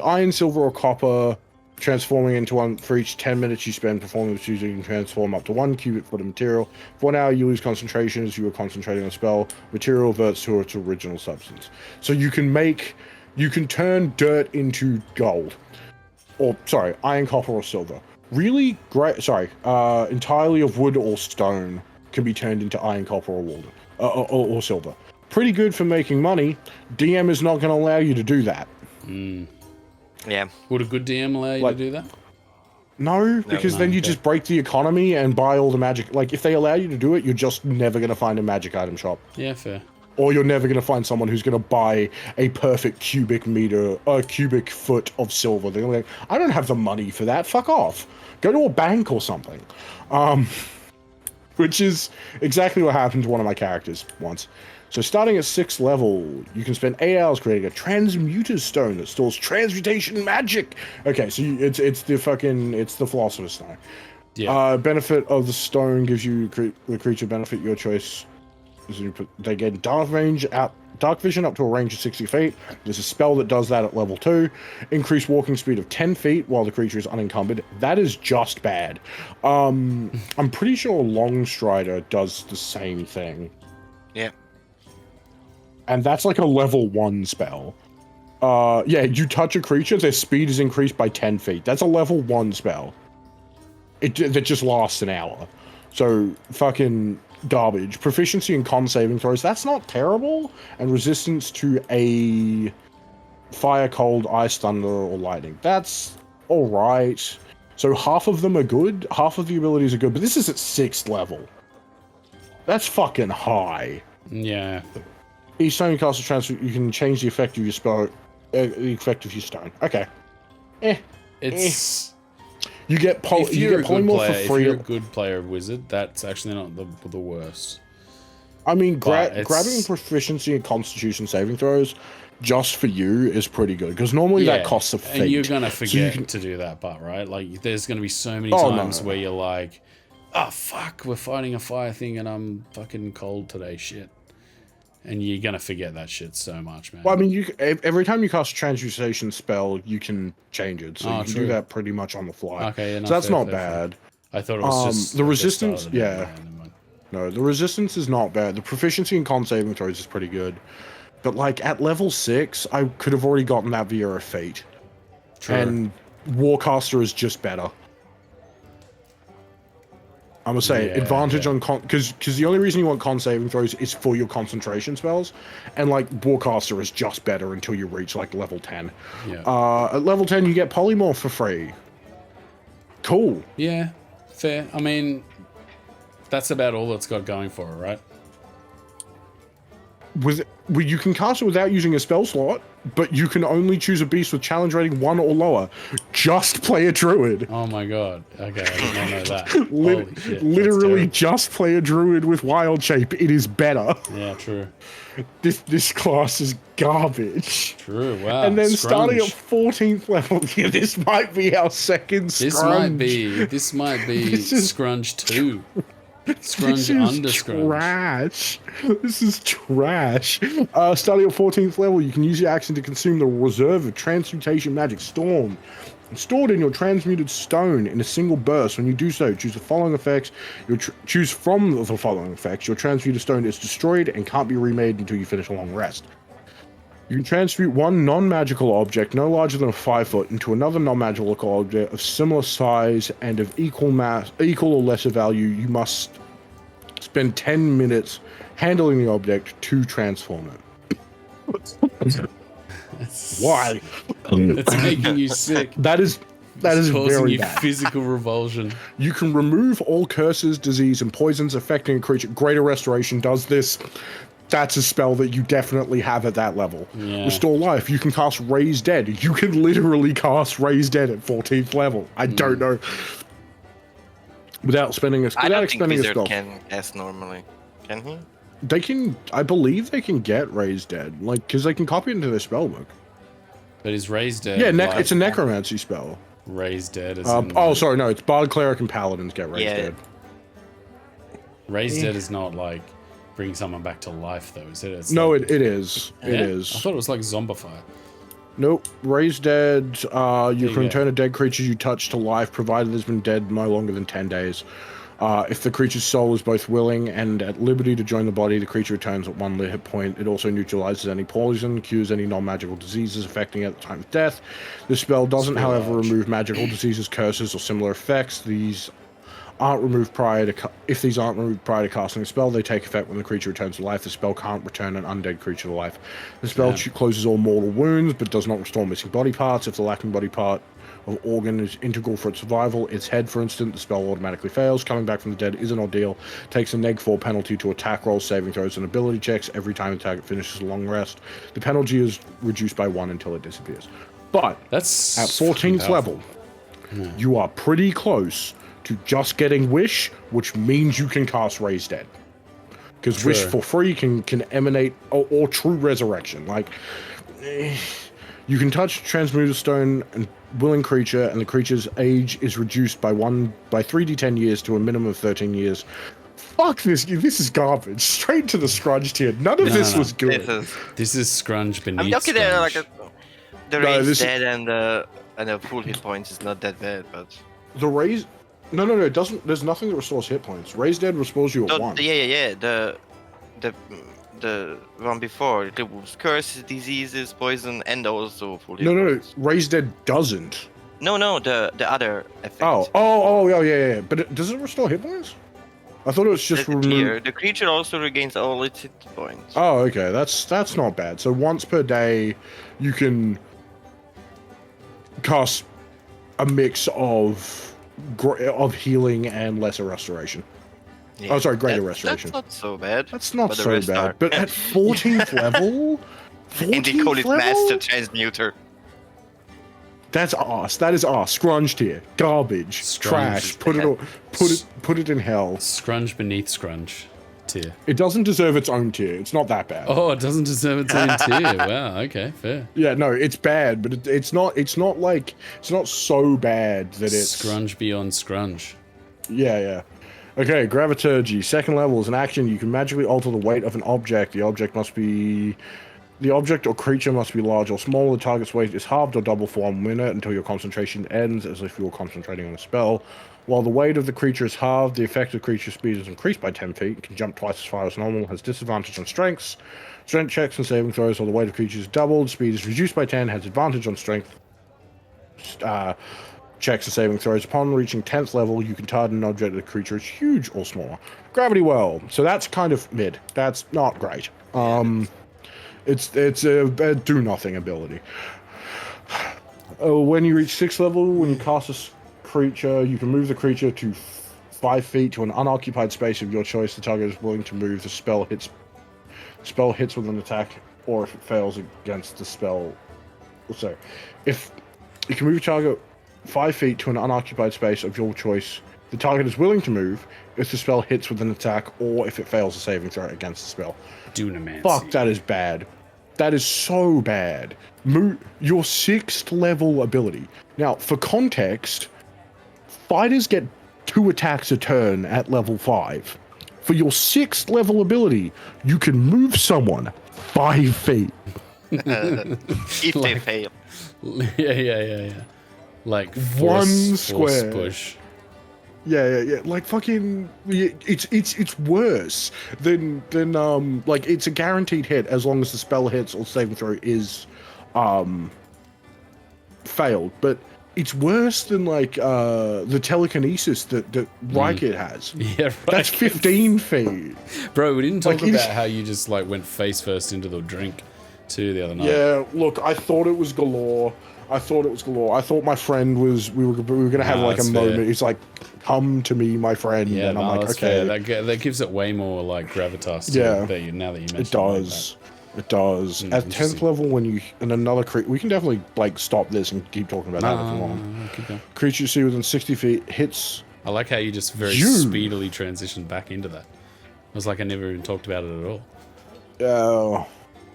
iron, silver, or copper, transforming into one. For each 10 minutes you spend performing the procedure, you can transform up to 1 cubic foot of material. For 1 hour, you lose concentration as you are concentrating on a spell. Material reverts to its original substance. So you can turn dirt into gold. Or, sorry, iron, copper, or silver. Really great, entirely of wood or stone can be turned into iron, copper, or silver. Pretty good for making money. DM is not going to allow you to do that. Yeah. Would a good DM allow you to do that? No, because then you just break the economy and buy all the magic. Like, if they allow you to do it, you're just never going to find a magic item shop. Yeah, fair. Or you're never going to find someone who's going to buy a perfect cubic foot of silver. They're like, I don't have the money for that. Fuck off. Go to a bank or something. which is exactly what happened to one of my characters once. So starting at 6th level, you can spend 8 hours creating a Transmuter's Stone that stores transmutation magic. Okay, so it's the Philosopher's Stone. Yeah. Benefit of the stone gives you the creature benefit your choice. They get dark vision up to a range of 60 feet. There's a spell that does that at level 2. Increase walking speed of 10 feet while the creature is unencumbered. That is just bad. I'm pretty sure Longstrider does the same thing. Yeah. And that's like a level 1 spell. Yeah, you touch a creature, their speed is increased by 10 feet. That's a level 1 spell. That just lasts an hour. So, fucking garbage. Proficiency in con saving throws, that's not terrible. And resistance to a fire, cold, ice, thunder, or lightning. That's alright. So half of them are good, half of the abilities are good, but this is at 6th level. That's fucking high. Yeah. Each time you cast a transfer, you can change the effect of your spell, the effect of your stone. Okay. It's... You get polymorph for free. If you're a good player of Wizard, that's actually not the worst. I mean, grabbing proficiency and Constitution saving throws just for you is pretty good, because normally that costs a feat. And you're going to forget to do that part, right? Like, there's going to be so many times where you're like, oh, fuck, we're fighting a fire thing and I'm fucking cold today, shit. And you're going to forget that shit so much, man. Well, I mean, every time you cast a transmutation spell, you can change it. So you can do that pretty much on the fly. Okay, yeah, so that's not bad. I thought it was just... The resistance, no, the resistance is not bad. The proficiency in con saving throws is pretty good. But, like, at level 6, I could have already gotten that via a feat. True. And Warcaster is just better. I'm gonna say advantage on con, because the only reason you want con saving throws is for your concentration spells, and like Warcaster is just better until you reach like level 10. Yeah. At level 10 you get polymorph for free. Cool. Yeah, fair. I mean, that's about all it's got going for it, right? You can cast it without using a spell slot, but you can only choose a beast with challenge rating 1 or lower. Just play a druid. Oh my god. Okay, I didn't know that. Holy shit. Literally just play a druid with wild shape. It is better. Yeah, true. This class is garbage. True, wow. And then starting at 14th level, yeah, this might be our second scrunge. This might be scrunge 2. Scrunge under scrunge. Trash. This is trash. Starting at 14th level, you can use your action to consume the reserve of transmutation magic Storm. Stored in your transmuted stone in a single burst. When you do so, choose the following effects. Choose from the following effects. Your transmuted stone is destroyed and can't be remade until you finish a long rest. You can transmute one non-magical object no larger than a 5 foot into another non-magical object of similar size and of equal or lesser value. You must spend 10 minutes handling the object to transform it. Why? It's making you sick. That is causing very bad. Physical revulsion. You can remove all curses, disease, and poisons affecting a creature. Greater Restoration does this. That's a spell that you definitely have at that level. Yeah. Restore Life. You can cast Raise Dead. You can literally cast Raise Dead at 14th level. I don't know. Without expending a spell. I don't think Wizard can cast normally. Can he? They can. I believe they can get Raise Dead, like, because they can copy it into their spellbook. But is Raise Dead? Yeah, it's a necromancy spell. Raise Dead is. Sorry, no, it's Bard, Cleric, and Paladins get Raise Dead. Raise Dead is not like bring someone back to life, though, is it? It's no, like, it is. Yeah? It is. I thought it was like Zombify. Nope. Raise Dead, you can return a dead creature you touch to life, provided it's been dead no longer than 10 days. If the creature's soul is both willing and at liberty to join the body, the creature returns at 1 hit point. It also neutralizes any poison, cures any non-magical diseases affecting it at the time of death. This spell doesn't, however, remove magical diseases, curses, or similar effects. These aren't removed prior to if these aren't removed prior to casting a spell, they take effect when the creature returns to life. The spell can't return an undead creature to life. The spell closes all mortal wounds, but does not restore missing body parts. If the lacking body part of organ is integral for its survival, its head, for instance, the spell automatically fails. Coming back from the dead is an ordeal. Takes a -4 penalty to attack rolls, saving throws, and ability checks every time the target finishes a long rest. The penalty is reduced by 1 until it disappears. But that's at 14th level, you are pretty close to just getting Wish, which means you can cast Raise Dead. Because Wish for free can emanate, or True Resurrection. Like, you can touch Transmuter Stone and willing creature, and the creature's age is reduced by 3d10 years to a minimum of 13 years. Fuck this! This is garbage. Straight to the scrunch tier. None of this was good. This is scrunch beneath. I'm looking at like the No, Raise Dead and the full hit points is not that bad, but The raise. No, it doesn't. There's nothing that restores hit points. Raise Dead restores you at 1. Yeah. The one before it removes curses, diseases, poison, and also full hit points. No. Raise Dead doesn't. No, the other effect. Yeah. But does it restore hit points? I thought it was just remove. The creature also regains all its hit points. Oh, okay. That's not bad. So once per day, you can cast a mix of healing and lesser restoration. Yeah, Oh, sorry, greater restoration. That's not so bad. That's not but the so rest bad. are. But at 14th level, And they call it Master Transmuter. That's arse. That is arse. Scrunch tier. Garbage. Scrunge. Trash. Put it in hell. Scrunge beneath scrunge tier. It doesn't deserve its own tier. It's not that bad. Oh, it doesn't deserve its own tier. Wow. Okay. Fair. Yeah, no, it's bad, but it's not so bad that it's Scrunge beyond scrunge. Yeah. Okay, Graviturgy. Second level is an action. You can magically alter the weight of an object. The object or creature must be large or small. The target's weight is halved or double for 1 minute until your concentration ends, as if you were concentrating on a spell. While the weight of the creature is halved, the effective creature's speed is increased by 10 feet, can jump twice as far as normal, has disadvantage on strength checks and saving throws. While the weight of creatures is doubled, speed is reduced by 10, has advantage on strength checks and saving throws. Upon reaching 10th level, you can target an object that the creature is huge or small. Gravity Well. So that's kind of mid. That's not great. It's a do nothing ability. When you reach 6th level, when you cast a creature, you can move the creature to 5 feet to an unoccupied space of your choice. The target is willing to move. The spell hits with an attack, or if it fails against the spell. So, if you can move your target 5 feet to an unoccupied space of your choice, the target is willing to move if the spell hits with an attack, or if it fails a saving throw against the spell. Dunamancy. Fuck, that is bad. That is so bad. Your 6th level ability. Now, for context, fighters get 2 attacks a turn at level 5. For your 6th level ability, you can move someone 5 feet. If they fail. Yeah. Like one square. Push. Yeah. Like fucking, it's worse than like it's a guaranteed hit as long as the spell hits or saving throw is failed. But it's worse than like the telekinesis that Rykit has. Yeah, right. That's 15 feet. Bro, we didn't talk Like, about how you just like went face first into the drink too the other night. Yeah, look, I thought it was galore. I thought my friend was. We were gonna have like a moment. He's like, "Come to me, my friend." Yeah, and I'm like, that's "Okay." fair. That gives it way more like gravitas. To it, now that you mentioned it does. It does. At 10th level, when you and another creature, we can definitely like stop this and keep talking about that if you want. Keep going. Creature you see within 60 feet hits. I like how you just very speedily transitioned back into that. It was like I never even talked about it at all. Oh.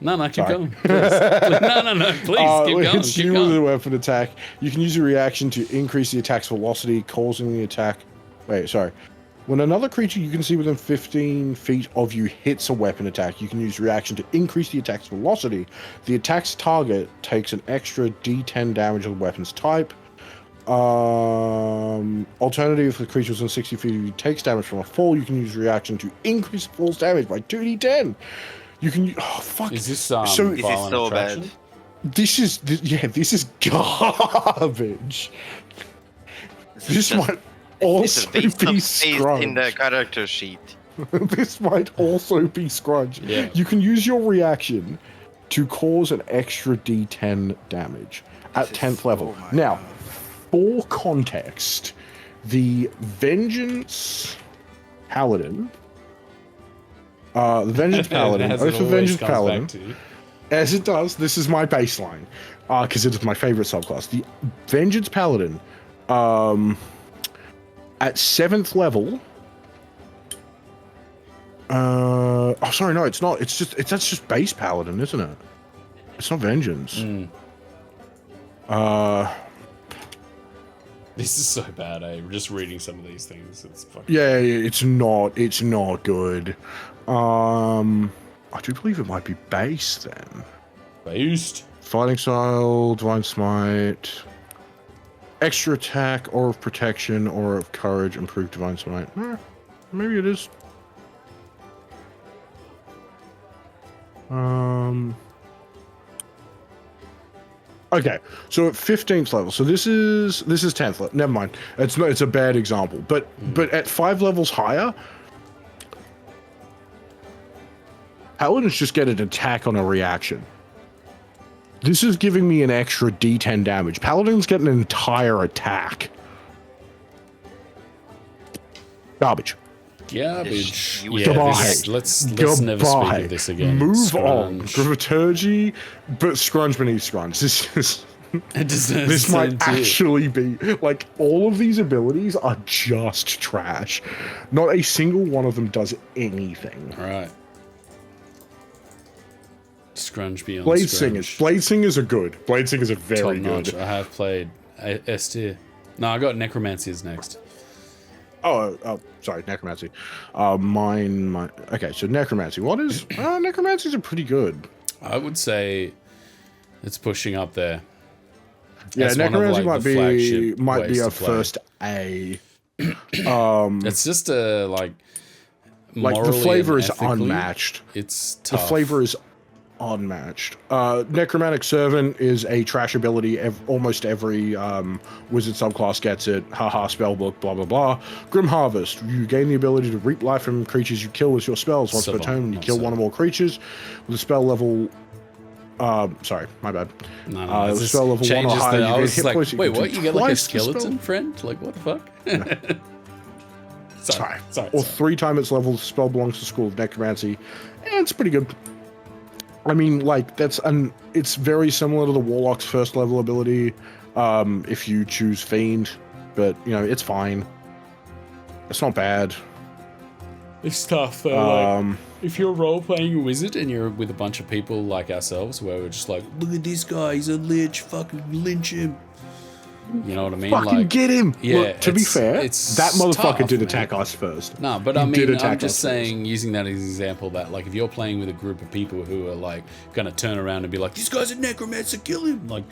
No, keep going. Please. No, please, keep going. Hits you with a weapon attack. You can use a reaction to increase the attack's velocity, causing the attack. Wait, sorry. When another creature you can see within 15 feet of you hits a weapon attack, you can use reaction to increase the attack's velocity. The attack's target takes an extra D10 damage of the weapon's type. Alternative, if the creature within 60 feet of you takes damage from a fall, you can use reaction to increase the fall's damage by 2d10. You can. Oh fuck! Is this so bad? This is garbage. This might also be scrunch in the character sheet. This might also be scrunch. Yeah. You can use your reaction to cause an extra D10 damage at 10th level. Now, for context, the Vengeance Paladin. The Vengeance Paladin, Oath of Vengeance Paladin, as it does, this is my baseline, because it is my favorite subclass. The Vengeance Paladin At 7th level. Oh, sorry, no, it's not. That's just base paladin, isn't it? It's not vengeance. This is so bad, eh? Just reading some of these things. It's fucking... Yeah, it's not good. I do believe it might be base then. Based. Fighting style, divine smite, extra attack, aura of protection, aura of courage, improved divine smite. Maybe it is. Okay, so at 15th level, so this is 10th level. Never mind, it's a bad example. But at 5 levels higher, paladins just get an attack on a reaction. This is giving me an extra D10 damage. Paladins get an entire attack. Garbage. Garbage. Yeah, Goodbye. Let's never speak of this again. Move on. Dramaturgy, but scrunch beneath scrunch. This might actually be like all of these abilities are just trash. Not a single one of them does anything. All right. Scrunch beyond Blade scrunch. Singers. Blade Singers are good. Blade Singers are very Top notch. good. I have played S tier. No, I got Necromancers next. Oh, sorry, Necromancy. Okay, so Necromancy. What is... Necromancers are pretty good. I would say it's pushing up there. Yeah, That's Necromancy one of, like, might be ways a to play. first A. It's just a, like The flavor is ethically, unmatched. It's tough. The flavor is unmatched. Necromantic Servant is a trash ability. Almost every wizard subclass gets it. Haha, spellbook, blah, blah, blah. Grim Harvest. You gain the ability to reap life from creatures you kill with your spells. Once per turn, when you kill one or more creatures with a spell level... sorry, my bad. No, the spell level 1 or higher, I was like, points. wait, what? You get like a twice the spell? skeleton friend? Like, what the fuck? No. Sorry. Or 3 times its level, the spell belongs to School of Necromancy. And it's pretty good. I mean, like, it's very similar to the Warlock's first level ability, if you choose Fiend, but, you know, it's fine. It's not bad. It's tough, though. Like, if you're role-playing a wizard and you're with a bunch of people like ourselves, where we're just like, look at this guy, he's a lich, fucking lynch him. You know what I mean? Fucking like, get him! Yeah, look, to be fair, that motherfucker tough, did man. attack us first. No, but He I mean, did I'm attack just us saying, using that as an example, that like if you're playing with a group of people who are like going to turn around and be like, "This guy's a necromancer, kill him!" Like,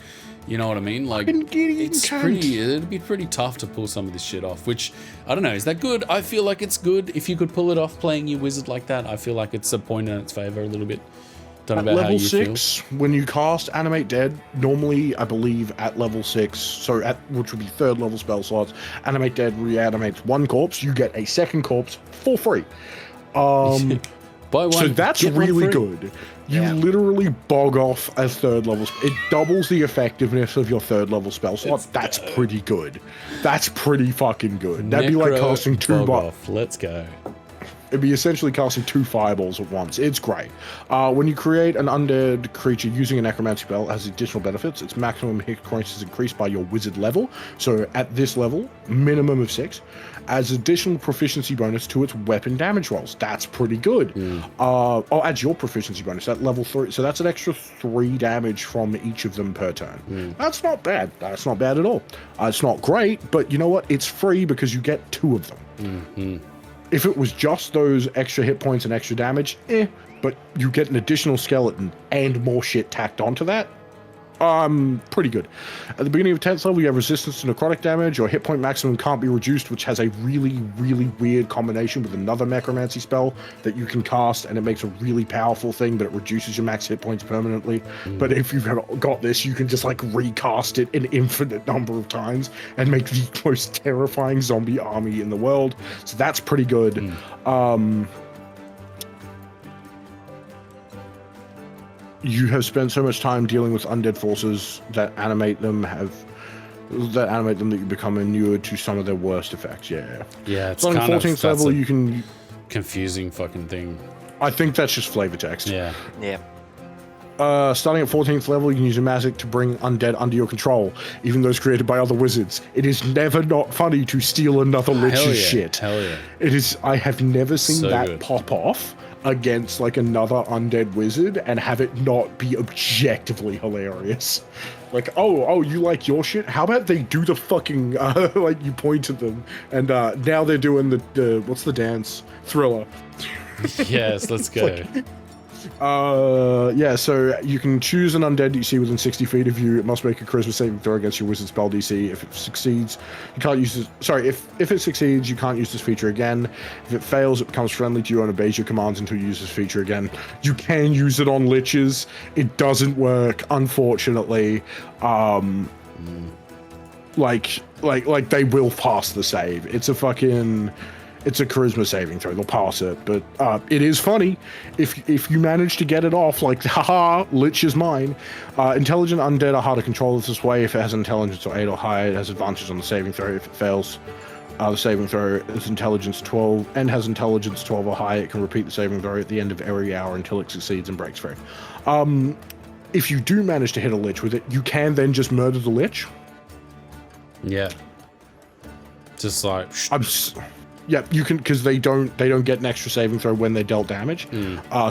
you know what I mean? Like, it'd be pretty tough to pull some of this shit off. Which I don't know, is that good? I feel like it's good if you could pull it off playing your wizard like that. I feel like it's a point in its favor a little bit. Don't know At about how level you 6, when you cast Animate Dead, normally, I believe, at level 6, so which would be 3rd level spell slots, Animate Dead reanimates 1 corpse, you get a 2nd corpse for free. Buy one, so that's get one really free. good. You literally bog off a 3rd level. It doubles the effectiveness of your 3rd level spell slot. That's pretty good. That's pretty fucking good. That'd be like casting 2 off. Let's go. It'd be essentially casting 2 fireballs at once. It's great. When you create an undead creature using a necromancy spell, it has additional benefits. Its maximum hit points is increased by your wizard level. So at this level, minimum of 6, adds additional proficiency bonus to its weapon damage rolls. That's pretty good. Adds your proficiency bonus at level 3. So that's an extra 3 damage from each of them per turn. That's not bad. That's not bad at all. It's not great, but you know what? It's free because you get 2 of them. If it was just those extra hit points and extra damage, but you get an additional skeleton and more shit tacked onto that, pretty good. At the beginning of 10th level, you have resistance to necrotic damage. Your hit point maximum can't be reduced, which has a really, really weird combination with another necromancy spell that you can cast, and it makes a really powerful thing, but it reduces your max hit points permanently. But if you've got this, you can just like recast it an infinite number of times and make the most terrifying zombie army in the world. So that's pretty good. You have spent so much time dealing with undead forces that animate them that you become inured to some of their worst effects. Yeah, it's so on kind 14th of level, you can. Confusing fucking thing. I think that's just flavor text. Yeah. Starting at 14th level, you can use a magic to bring undead under your control, even those created by other wizards. It is never not funny to steal another lich's shit. Hell yeah. It is. I have never seen So that good. pop off against like another undead wizard and have it not be objectively hilarious. Like, oh, you like your shit? How about they do the fucking like you point to them and now they're doing the what's the dance? Thriller. Yes, let's go. Yeah, so you can choose an undead that you see within 60 feet of you. It must make a charisma saving throw against your wizard spell DC. If it succeeds, you can't use this. Sorry, if it succeeds, you can't use this feature again. If it fails, it becomes friendly to you and obeys your commands until you use this feature again. You can use it on liches. It doesn't work, unfortunately. Like they will pass the save. It's a charisma saving throw. They'll pass it, but it is funny if you manage to get it off. Like, haha, Lich is mine. Intelligent undead are hard to control this way. If it has intelligence or 8 or higher, it has advantage on the saving throw. If it fails, the saving throw is intelligence 12 and has intelligence 12 or higher. It can repeat the saving throw at the end of every hour until it succeeds and breaks free. If you do manage to hit a Lich with it, you can then just murder the Lich. Yeah. Just like. Yeah, you can, because they don't get an extra saving throw when they dealt damage.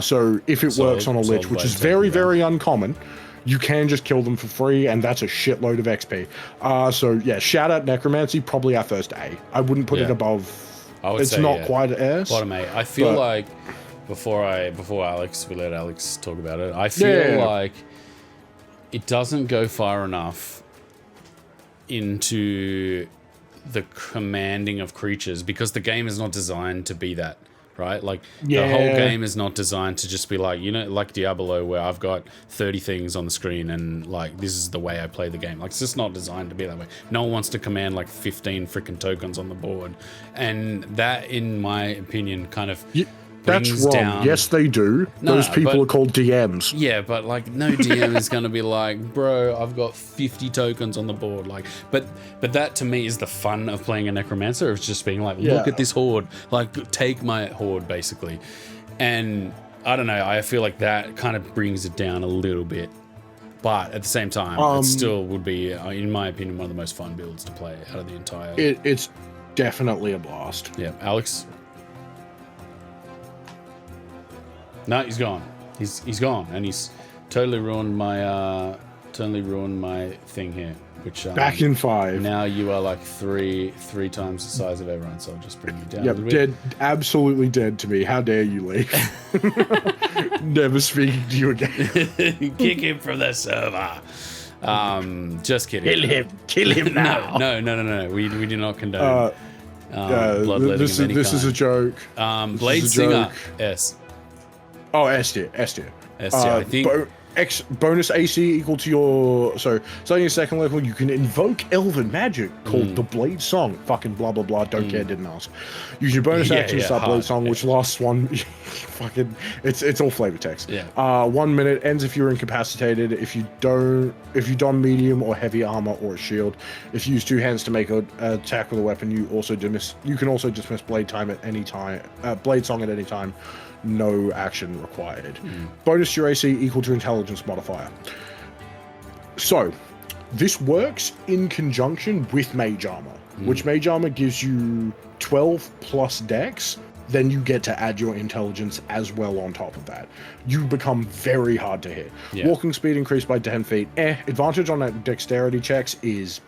So if it works on a Lich, which is very uncommon, you can just kill them for free, and that's a shitload of XP. So yeah, shout out Necromancy, probably our first A. I wouldn't put it above. I would it's say, not quite S. Bottom A. I feel like before Alex, we let Alex talk about it. I feel like it doesn't go far enough into the commanding of creatures because the game is not designed to be that, right? Like the whole game is not designed to just be like, you know, like Diablo where I've got 30 things on the screen and like this is the way I play the game. Like it's just not designed to be that way. No one wants to command like 15 freaking tokens on the board, and that, in my opinion, kind of that's wrong. Down. Yes, they do. Those people are called DMs. Yeah, but like no DM is going to be like, bro, I've got 50 tokens on the board. Like, but that to me is the fun of playing a necromancer. It's just being like, look at this horde, like take my horde basically. And I don't know. I feel like that kind of brings it down a little bit. But at the same time, it still would be, in my opinion, one of the most fun builds to play out of the entire. It's definitely a blast. Yeah, Alex. No, he's gone. He's gone, and he's totally ruined my thing here. Which back in 5. Now you are like three times the size of everyone. So I'll just bring you down. Yep, dead, absolutely dead to me. How dare you leave? Never speaking to you again. Kick him from the server. Just kidding. Kill him now. No. We do not condone bloodletting this of any this kind. is a joke. Blade Singer. S. Oh, S tier. I think. Bonus AC equal to your. So, starting at 2nd level, you can invoke Elven magic called the Blade Song. Fucking blah blah blah. Don't care. Didn't ask. Use your bonus action to start Blade Song, which lasts one. Fucking. It's all flavor text. Yeah. 1 minute ends if you're incapacitated. If you don medium or heavy armor or a shield. If you use 2 hands to make an attack with a weapon, you can also dismiss Blade Time at any time. Blade Song at any time. No action required. Bonus to your AC equal to intelligence modifier. So, this works in conjunction with Mage Armor, which Mage Armor gives you 12 plus dex. Then you get to add your intelligence as well on top of that. You become very hard to hit. Yeah. Walking speed increased by 10 feet. Advantage on that dexterity checks is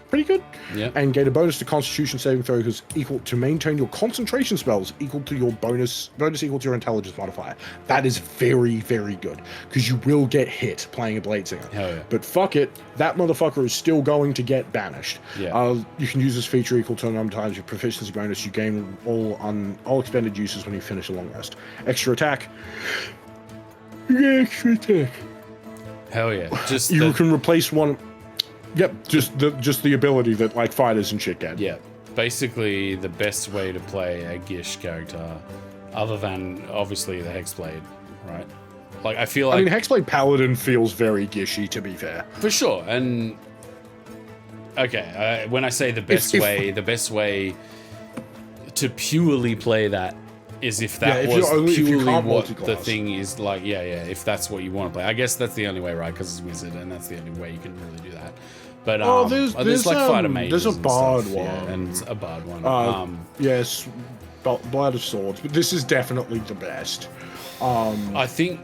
pretty good. Yeah. And get a bonus to Constitution saving throw because equal to maintain your concentration spells equal to your bonus equal to your intelligence modifier. That is very, very good because you will get hit playing a Blade Singer. Hell yeah. But fuck it, that motherfucker is still going to get banished. Yeah. You can use this feature equal to a number of times your proficiency bonus. You gain all expended uses when you finish a long rest. Extra attack. Extra attack. Hell yeah. Just you can replace one. Yep, just the ability that like fighters and shit get. Yeah, basically the best way to play a Gish character, other than obviously the Hexblade, right? Like I feel like I mean Hexblade Paladin feels very Gishy, to be fair. For sure, and okay, when I say the best way to purely play that is if that if was if you purely can't what the multi-class. thing is like. Yeah, if that's what you want to play. I guess that's the only way, right? Because it's Wizard, and that's the only way you can really do that. But there's like fighter mages. There's a bard and one. stuff, yeah, and a bard one. Yes, Blade of Swords, but this is definitely the best. I think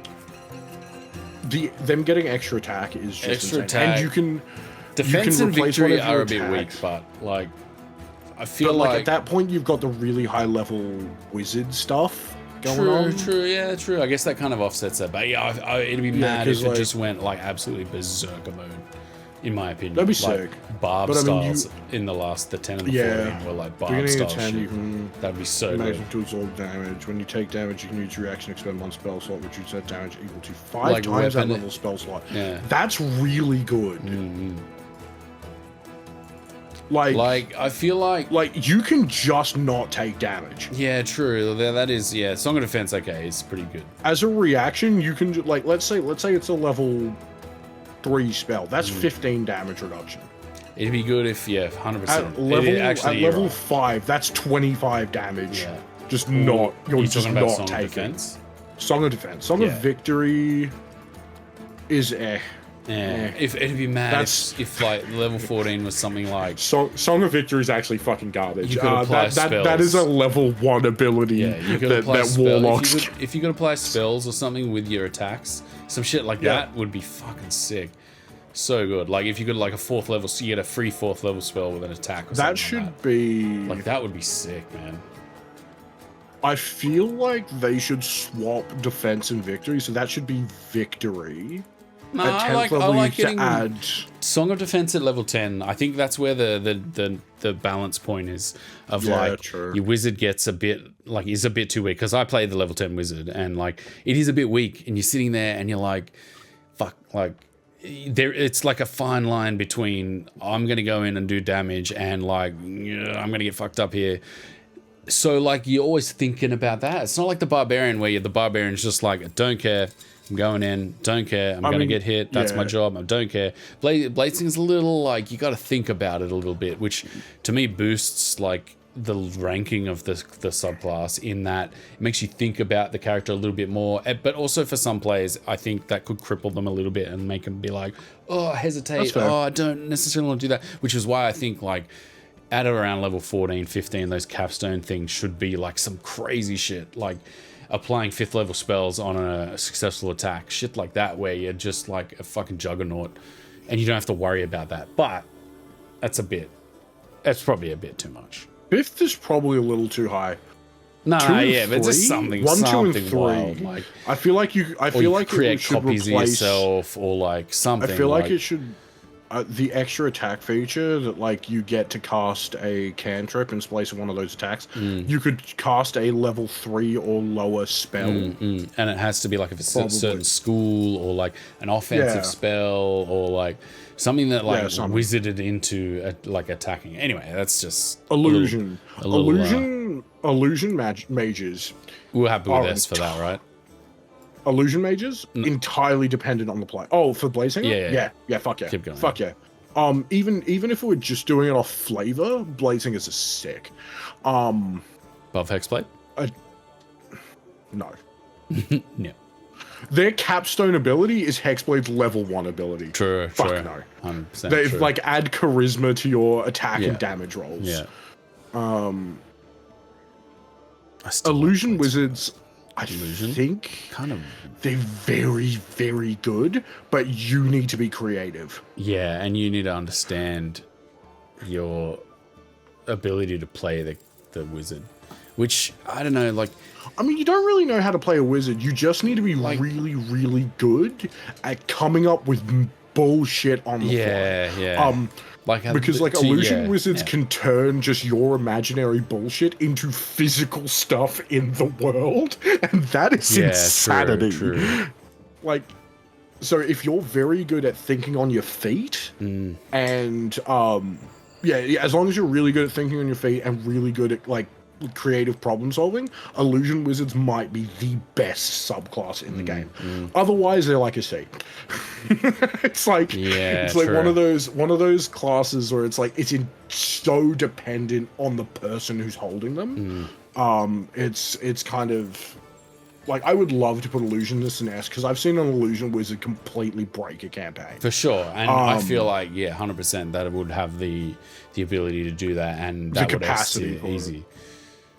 them getting extra attack is just extra insane. attack. And you can defense and replace victory one of your are a bit weak, attacks. but like I feel But like like at that point, you've got the really high level wizard stuff going on. True. I guess that kind of offsets that. But yeah, it'd be mad if it just went like absolutely berserker mode. In my opinion, That'd be like, sick. Barb But, I mean, styles in the 10 and the 14 were like Barb Beginning style of 10, shit. you can That'd be so imagine good. to absorb damage. When you take damage, you can use your action, expend one spell slot, which would set damage equal to 5 Like times that weapon- level spell slot. Yeah. That's really good. Mm-hmm. Like I feel like you can just not take damage. yeah, true. That is Song of Defense. Okay, it's pretty good. As a reaction, you can like let's say it's a level 3 spell. That's 15 damage reduction. It'd be good if 100%. At level 5, that's 25 damage. Yeah. Just not you're just talking about not Song of taking. Defense? Song of Defense. Song of Victory is Yeah, if it'd be mad if like level 14 was something like Song of Victory is actually fucking garbage. You could apply that is a level 1 ability you could apply that spell. warlocks. If you could apply spells or something with your attacks, some shit like that would be fucking sick. So good. Like if you could like a 4th level, so you get a free 4th level spell with an attack. Or That something should like be like that would be sick, man. I feel like they should swap defense and victory, so that should be victory. No, At 10th I like level, you getting should add Song of Defense at level 10. I think that's where the balance point is of true. your wizard gets is a bit too weak, because I played the level 10 wizard and like it is a bit weak, and you're sitting there and you're like, fuck, like it's like a fine line between I'm gonna go in and do damage and like I'm gonna get fucked up here. So like you're always thinking about that. It's not like the barbarian where the barbarian's just like, don't care, I'm going in, don't care, I'm gonna get hit, that's my job, I don't care. Blazing's a little like you got to think about it a little bit, which to me boosts like the ranking of the subclass, in that it makes you think about the character a little bit more. But also for some players, I think that could cripple them a little bit and make them be like, oh, hesitate, oh, I don't necessarily want to do that, which is why I think like at around level 14, 15, those capstone things should be like some crazy shit, like applying 5th level spells on a successful attack, shit like that, where you're just like a fucking juggernaut and you don't have to worry about that. But that's probably a bit too much. 5th is probably a little too high. No, 2 and yeah, but just 3? something 1, 2, and 3. wild, like I feel like create it should copies replace, of yourself, or like something. I feel like it should the extra attack feature that like you get to cast a cantrip in place of one of those attacks. You could cast a level 3 or lower spell, and it has to be like if it's a certain school, or like an offensive spell, or like something that like wizarded into like attacking. Anyway, that's just illusion. illusion Mages. We're happy with this for that, right? Illusion mages entirely dependent on the play. Oh, for blazing? Yeah. Fuck yeah. Keep going. Fuck yeah. Even if we were just doing it off flavor, blazing is a sick. Above Hexblade? No. No. Their capstone ability is Hexblade's level 1 ability. True. Fuck no. 100% They true. like add charisma to your attack and damage rolls. Yeah. Illusion wizards, I think kind of they're very, very good, but you need to be creative. Yeah, and you need to understand your ability to play the wizard, which I don't know, like. I mean, you don't really know how to play a wizard. You just need to be really, really good at coming up with bullshit on the fly. Yeah. Because illusion wizards can turn just your imaginary bullshit into physical stuff in the world, and that is insanity. True. Like, so if you're very good at thinking on your feet, and as long as you're really good at thinking on your feet and really good at like creative problem solving, illusion wizards might be the best subclass in the game. Otherwise, they're like a C. It's like one of those classes where it's like it's so dependent on the person who's holding them. It's kind of like I would love to put Illusionist in S because I've seen an Illusion Wizard completely break a campaign. For sure, and I feel like 100% that it would have the ability to do that, and that the would capacity easy.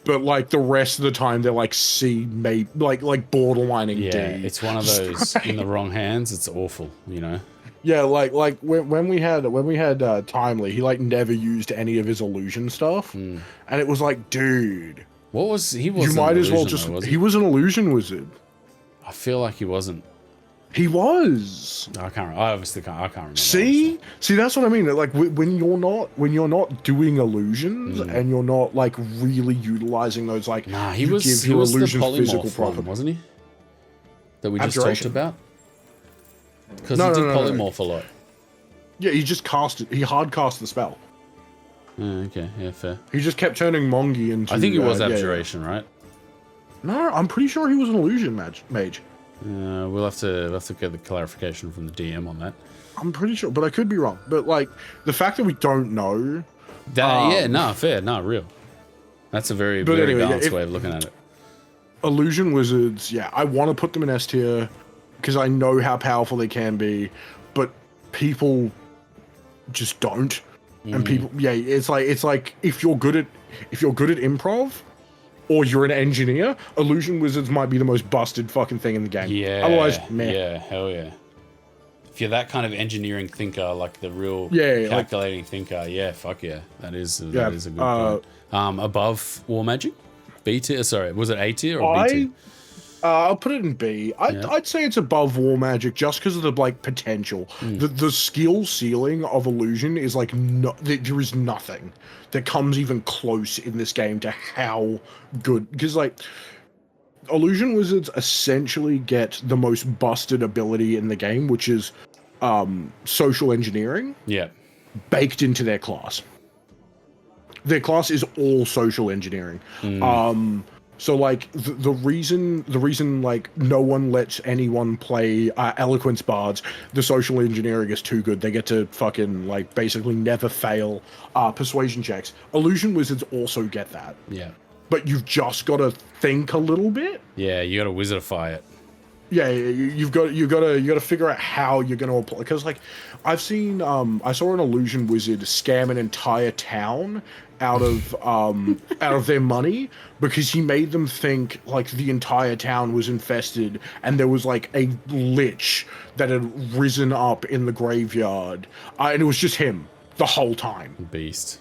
But like the rest of the time, they're like C, maybe like borderlining D. It's one of those in the wrong hands. It's awful, you know. Yeah, like when we had Timely, he like never used any of his illusion stuff, and it was like, dude, what was he? Was you might as well just. He was an illusion wizard. I feel like he wasn't. He was. I can't. I obviously can't. I can't remember. See, that's what I mean. Like when you're not doing illusions and you're not like really utilizing those. Like, nah, he was the polymorph one, wasn't he? That we just talked about. Because he did polymorph a lot. Yeah, he just cast it. He hard cast the spell. Okay, yeah, fair. He just kept turning Mongi into. I think he was Abjuration, right? No, I'm pretty sure he was an illusion mage. We'll have to get the clarification from the DM on that. I'm pretty sure, but I could be wrong. But like the fact that we don't know. Fair, real. That's a very balanced way of looking at it. Illusion wizards, I want to put them in S tier because I know how powerful they can be, but people just don't. And people, it's like if you're good at improv, or you're an engineer, illusion wizards might be the most busted fucking thing in the game. Yeah. Otherwise, man. Yeah, hell yeah. If you're that kind of engineering thinker, like the real calculating thinker, fuck yeah. That is a good point. Above War Magic? B tier? Sorry, was it A tier or B tier? I'll put it in B. I'd say it's above War Magic just because of the like potential. The skill ceiling of illusion is like there is nothing that comes even close in this game to how good, because like illusion wizards essentially get the most busted ability in the game, which is social engineering. Yeah, baked into their class. Their class is all social engineering. So like the reason like no one lets anyone play eloquence bards, the social engineering is too good. They get to fucking like basically never fail persuasion checks. Illusion wizards also get that. Yeah. But you've just got to think a little bit. Yeah, you got to wizardify it. Yeah, you got to figure out how you're going to apply, because like I saw an illusion wizard scam an entire town out of their money because he made them think like the entire town was infested and there was like a lich that had risen up in the graveyard, and it was just him the whole time. Beast.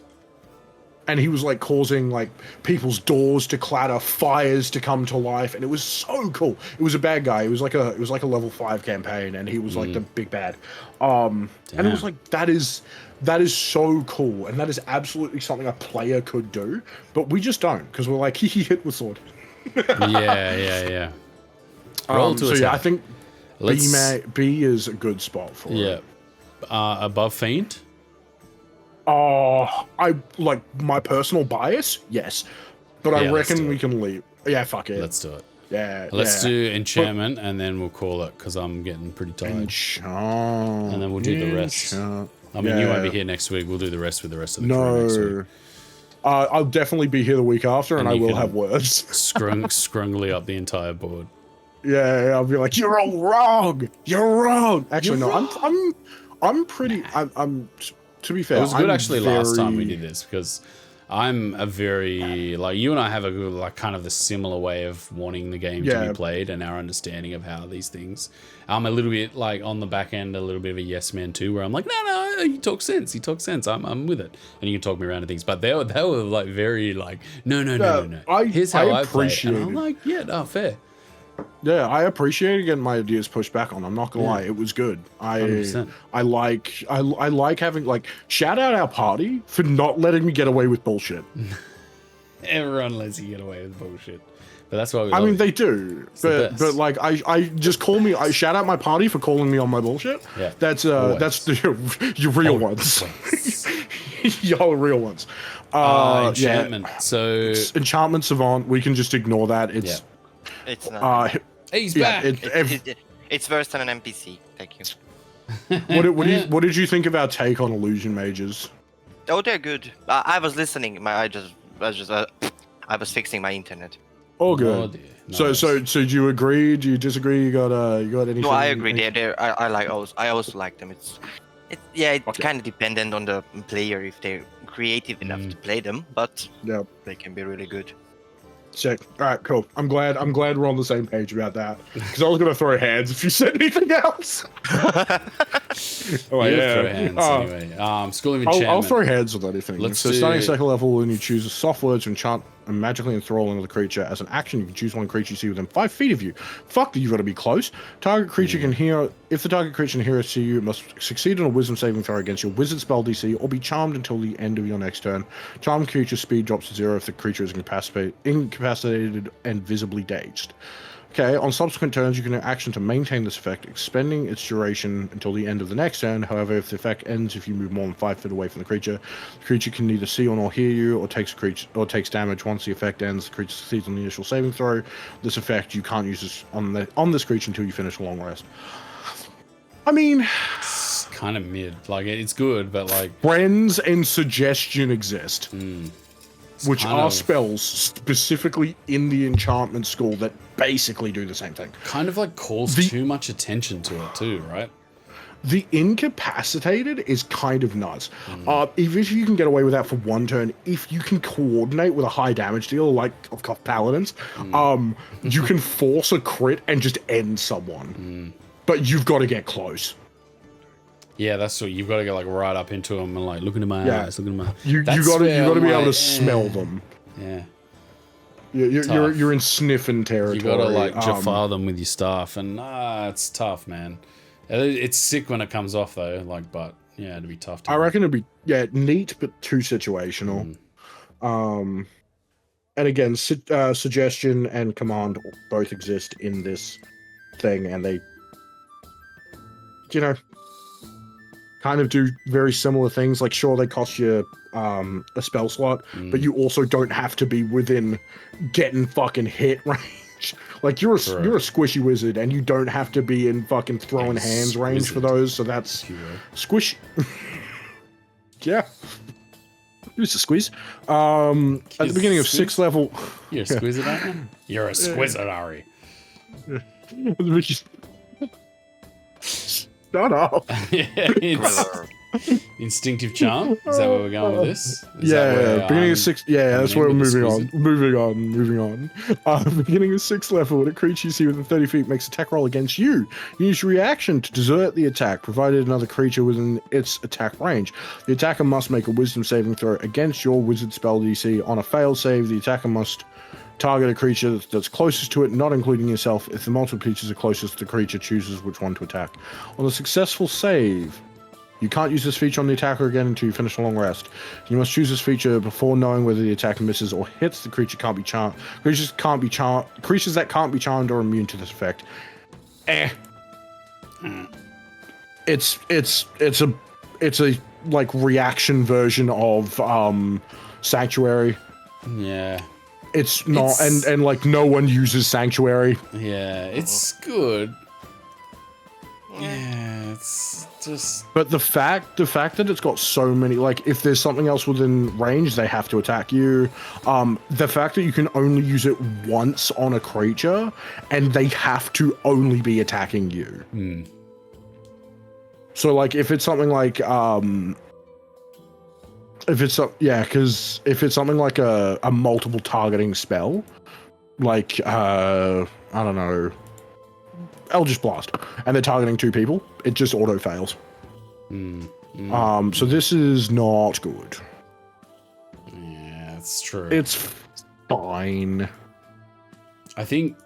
And he was like causing like people's doors to clatter, fires to come to life, and it was so cool. It was a bad guy. It was like a level 5 campaign, and he was like the big bad. And it was like that is so cool, and that is absolutely something a player could do, but we just don't, because we're like he hit with sword. yeah. Roll to attack. I think B is a good spot for it. Above Fiend. I like my personal bias, yes, but I reckon we can leave. Yeah, fuck it. Let's do it. Yeah, let's do enchantment, and then we'll call it, because I'm getting pretty tired. And then we'll do the rest. I mean, you won't be here next week. We'll do the rest with the rest of the crew next week. I'll definitely be here the week after, and I will have words. Scrungly up the entire board. Yeah, I'll be like, you're all wrong. You're wrong. Actually, I'm pretty. I'm. To be fair, it was good last time we did this, because I'm a very like you and I have a good like kind of the similar way of wanting the game to be played, and our understanding of how these things. I'm a little bit like on the back end, a little bit of a yes man too, where I'm like, no, he talks sense. I'm with it, and you can talk me around to things. But they were like very like no. Here's how I appreciate it. And I'm like, fair. Yeah, I appreciate getting my ideas pushed back on. I'm not gonna lie, it was good. I like having like shout out our party for not letting me get away with bullshit. Everyone lets you get away with bullshit, but that's why we. I mean, they do, but like I just I shout out my party for calling me on my bullshit. Yeah, that's your real ones. Y'all are real ones. Enchantment. So enchantment savant. We can just ignore that. It's not. He's back. It's worse than an NPC. Thank you. What did you think of our take on illusion mages? Oh, they're good. I was listening. I I was fixing my internet. All good. dear. So do you agree? Do you disagree? You got anything? No, I agree. I like also. I also like them. It's kind of dependent on the player if they're creative enough to play them, but they can be really good. Sick. All right, cool. I'm glad we're on the same page about that, because I was gonna throw hands if you said anything else. Throw hands anyway. School of Enchantment. I'll throw hands on anything. Starting second level, when you choose a soft word to enchant and magically enthrall another creature as an action, you can choose one creature you see within 5 feet of you. Fuck, you've got to be close. Target creature can hear. If the target creature can hear see you, it must succeed on a Wisdom saving throw against your Wizard spell DC, or be charmed until the end of your next turn. Charmed creature speed drops to 0 if the creature is incapacitated and visibly dazed. Okay, on subsequent turns, you can action to maintain this effect, expending its duration until the end of the next turn. However, if the effect ends if you move more than 5 feet away from the creature can neither see or nor hear you, or takes damage. Once the effect ends, the creature succeeds on the initial saving throw. This effect you can't use this on this creature until you finish a long rest. I mean, it's kind of mid. Like, it's good, but like friends and suggestion exist. Which are spells specifically in the enchantment school that basically do the same thing. Kind of like calls too much attention to it too, right? The incapacitated is kind of nuts. Even if you can get away with that for one turn, if you can coordinate with a high damage dealer like of Cuff Paladins, you can force a crit and just end someone. But you've got to get close. Yeah, that's what you've got to get like right up into them and like look into my eyes, look into my. You got to be able to smell them. Yeah. You're in sniffing territory. You got to like Jafar them with your staff, and it's tough, man. It's sick when it comes off though. Like, but yeah, it'd be tough. I reckon it'd be neat, but too situational. And again, suggestion and command both exist in this thing, and they, kind of do very similar things. Like, sure, they cost you a spell slot, but you also don't have to be within getting fucking hit range. Like, you're a squishy wizard, and you don't have to be in fucking throwing hands range for those. So that's squish. Yeah, it's a squeeze. At the beginning of 6th level, you're a squizzard, aren't you? You're a squizzard, Ari. Shut up. It's instinctive charm. Is that where we're going with this? Beginning of 6th. Yeah, that's where we're moving on. Moving on. Beginning of 6th level, when a creature you see within 30 feet makes an attack roll against you, you use your reaction to desert the attack, provided another creature within its attack range. The attacker must make a Wisdom saving throw against your Wizard spell DC. On a failed save, the attacker must target a creature that's closest to it, not including yourself. If the multiple creatures are closest, the creature chooses which one to attack. On a successful save, you can't use this feature on the attacker again until you finish a long rest. You must choose this feature before knowing whether the attacker misses or hits. The creature can't be charmed. Creatures that can't be charmed are immune to this effect. It's a like reaction version of Sanctuary. Yeah. It's not, and like no one uses Sanctuary. Yeah, it's good. Yeah, it's just. But the fact that it's got so many, like, if there's something else within range, they have to attack you. The fact that you can only use it once on a creature, and they have to only be attacking you. So, like, if it's something like, if it's something like a multiple targeting spell, like I don't know, Eldritch Blast, and they're targeting 2 people, it just auto fails. So this is not good. Yeah, it's true. It's fine. I think,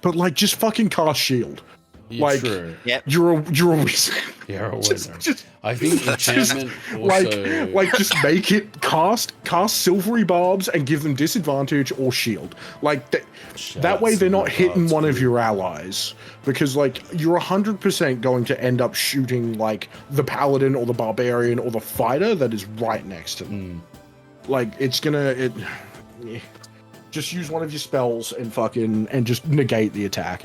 but like, just fucking cast shield. Like, true. Yep. You're a wizard. You're a wizard. Just, I think enchantment also... like just make it cast silvery barbs and give them disadvantage or shield. Like that way they're not hitting one of your allies, because like you're 100% going to end up shooting like the paladin or the barbarian or the fighter that is right next to them. Like it's gonna just use one of your spells and just negate the attack.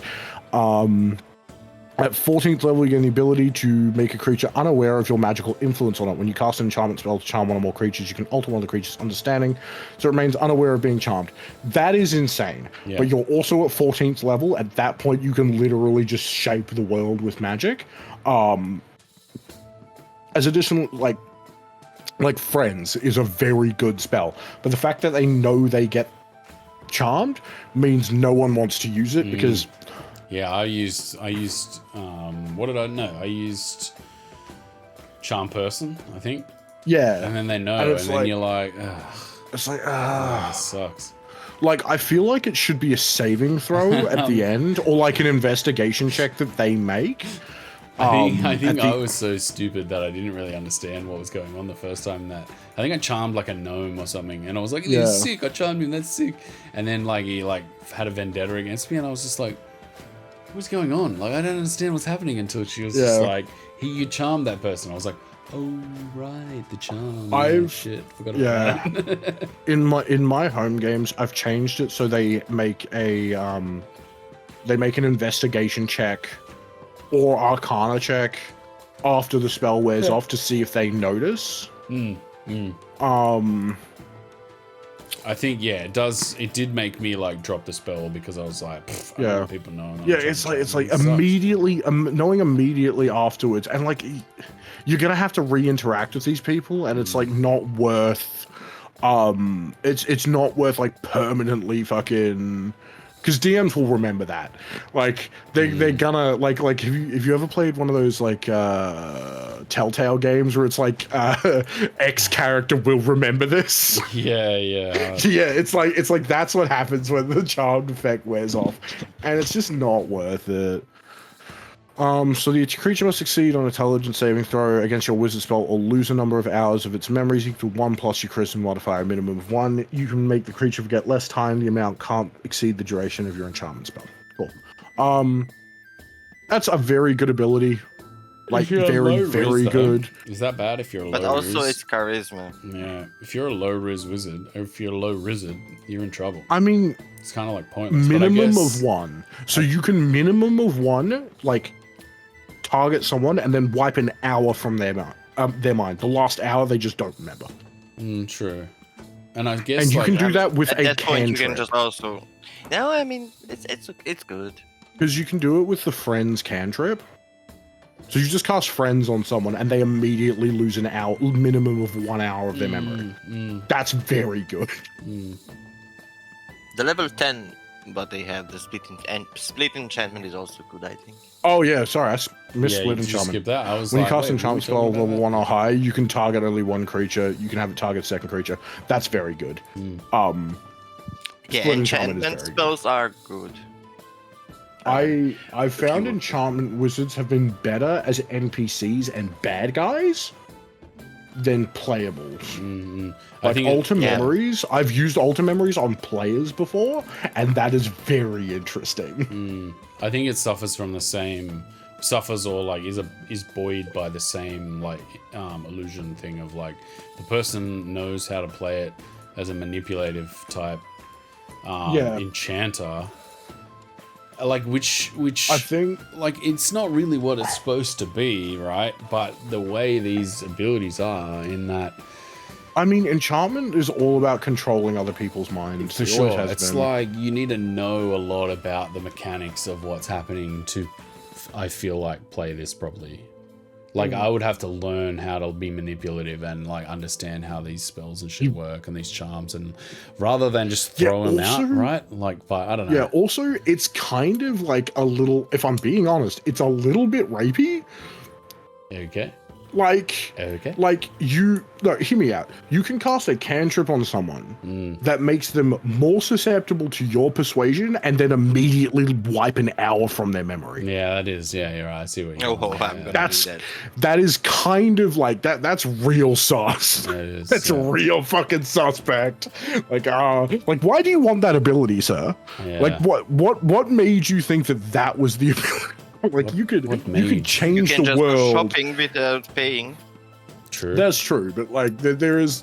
At 14th level, you get the ability to make a creature unaware of your magical influence on it. When you cast an enchantment spell to charm one or more creatures, you can alter one of the creature's understanding, so it remains unaware of being charmed. That is insane. Yeah. But you're also at 14th level. At that point, you can literally just shape the world with magic. As additional, like Friends is a very good spell. But the fact that they know they get charmed means no one wants to use it because... Yeah, I used what did I know? I used Charm Person, I think. Yeah. And then they know, and then you're like, ugh. It's like, That sucks. Like, I feel like it should be a saving throw at the end, or like an investigation check that they make. I think I was so stupid that I didn't really understand what was going on the first time that I think I charmed like a gnome or something, and I was like, "He's sick. I charmed him. That's sick." And then like he like had a vendetta against me, and I was just like, "What's going on? Like I don't understand what's happening." Until she was just like, "You charmed that person." I was like, "Oh right, the charm." Forgot about that. in my home games, I've changed it so they make an investigation check or Arcana check after the spell wears off to see if they notice. I think it does. It did make me like drop the spell because I was like, I don't want people knowing. It's like immediately knowing immediately afterwards, and like you're gonna have to re-interact with these people, and it's like not worth. It's not worth like permanently fucking. Because DMs will remember that, like they're gonna like have you ever played one of those like Telltale games where it's like X character will remember this? Yeah. It's like that's what happens when the charmed effect wears off, and it's just not worth it. So the creature must succeed on intelligence saving throw against your wizard spell or lose a number of hours of its memories equal to 1 plus your charisma modifier, a minimum of 1. You can make the creature forget less time. The amount can't exceed the duration of your enchantment spell. Cool. That's a very good ability. Like very, very good. Is that bad if you're a low But also riz? it's charisma. Yeah. If you're a low riz wizard, or if you're a low wizard, you're in trouble. I mean, it's kind of like pointless. Minimum of 1. So you can minimum of 1, like target someone and then wipe an hour from their mind. The last hour they just don't remember. True. And I guess and you can do that with at a that point you cantrip. can just also. No, I mean it's good. Because you can do it with the Friends cantrip. So you just cast Friends on someone and they immediately lose an hour, minimum of 1 hour of their memory. That's very good. The level 10, but they have the split enchantment is also good, I think. Oh yeah, sorry, I missed split you enchantment. skip that. I was when like, you cast wait, enchantment spell level 1 or higher, you can target only one creature. You can have it target a second creature. That's very good. Yeah, Split enchantment spells are good. I found enchantment wizards have been better as NPCs and bad guys than playables. Like alter memories, I've used alter memories on players before, and that is very interesting. I think it suffers from the same or like is buoyed by the same like illusion thing of like the person knows how to play it as a manipulative type enchanter. Like which I think like it's not really what it's supposed to be, right? But the way these abilities are in that, I mean, enchantment is all about controlling other people's minds. For sure. It's like you need to know a lot about the mechanics of what's happening to, I feel like, play this properly. Like I would have to learn how to be manipulative and like understand how these spells and shit work and these charms, and rather than just throw them out, right? Like, but I don't know. Yeah, also it's kind of like a little, if I'm being honest, it's a little bit rapey. Okay. Like, hear me out. You can cast a cantrip on someone that makes them more susceptible to your persuasion and then immediately wipe an hour from their memory. Yeah, that is. Yeah, you're right. I see what you're that is kind of like that's real sauce. That's real fucking suspect. Like, why do you want that ability, sir? Yeah. Like, what made you think that was the ability? Like you could change the world. Go shopping without paying. True. That's true, but like that is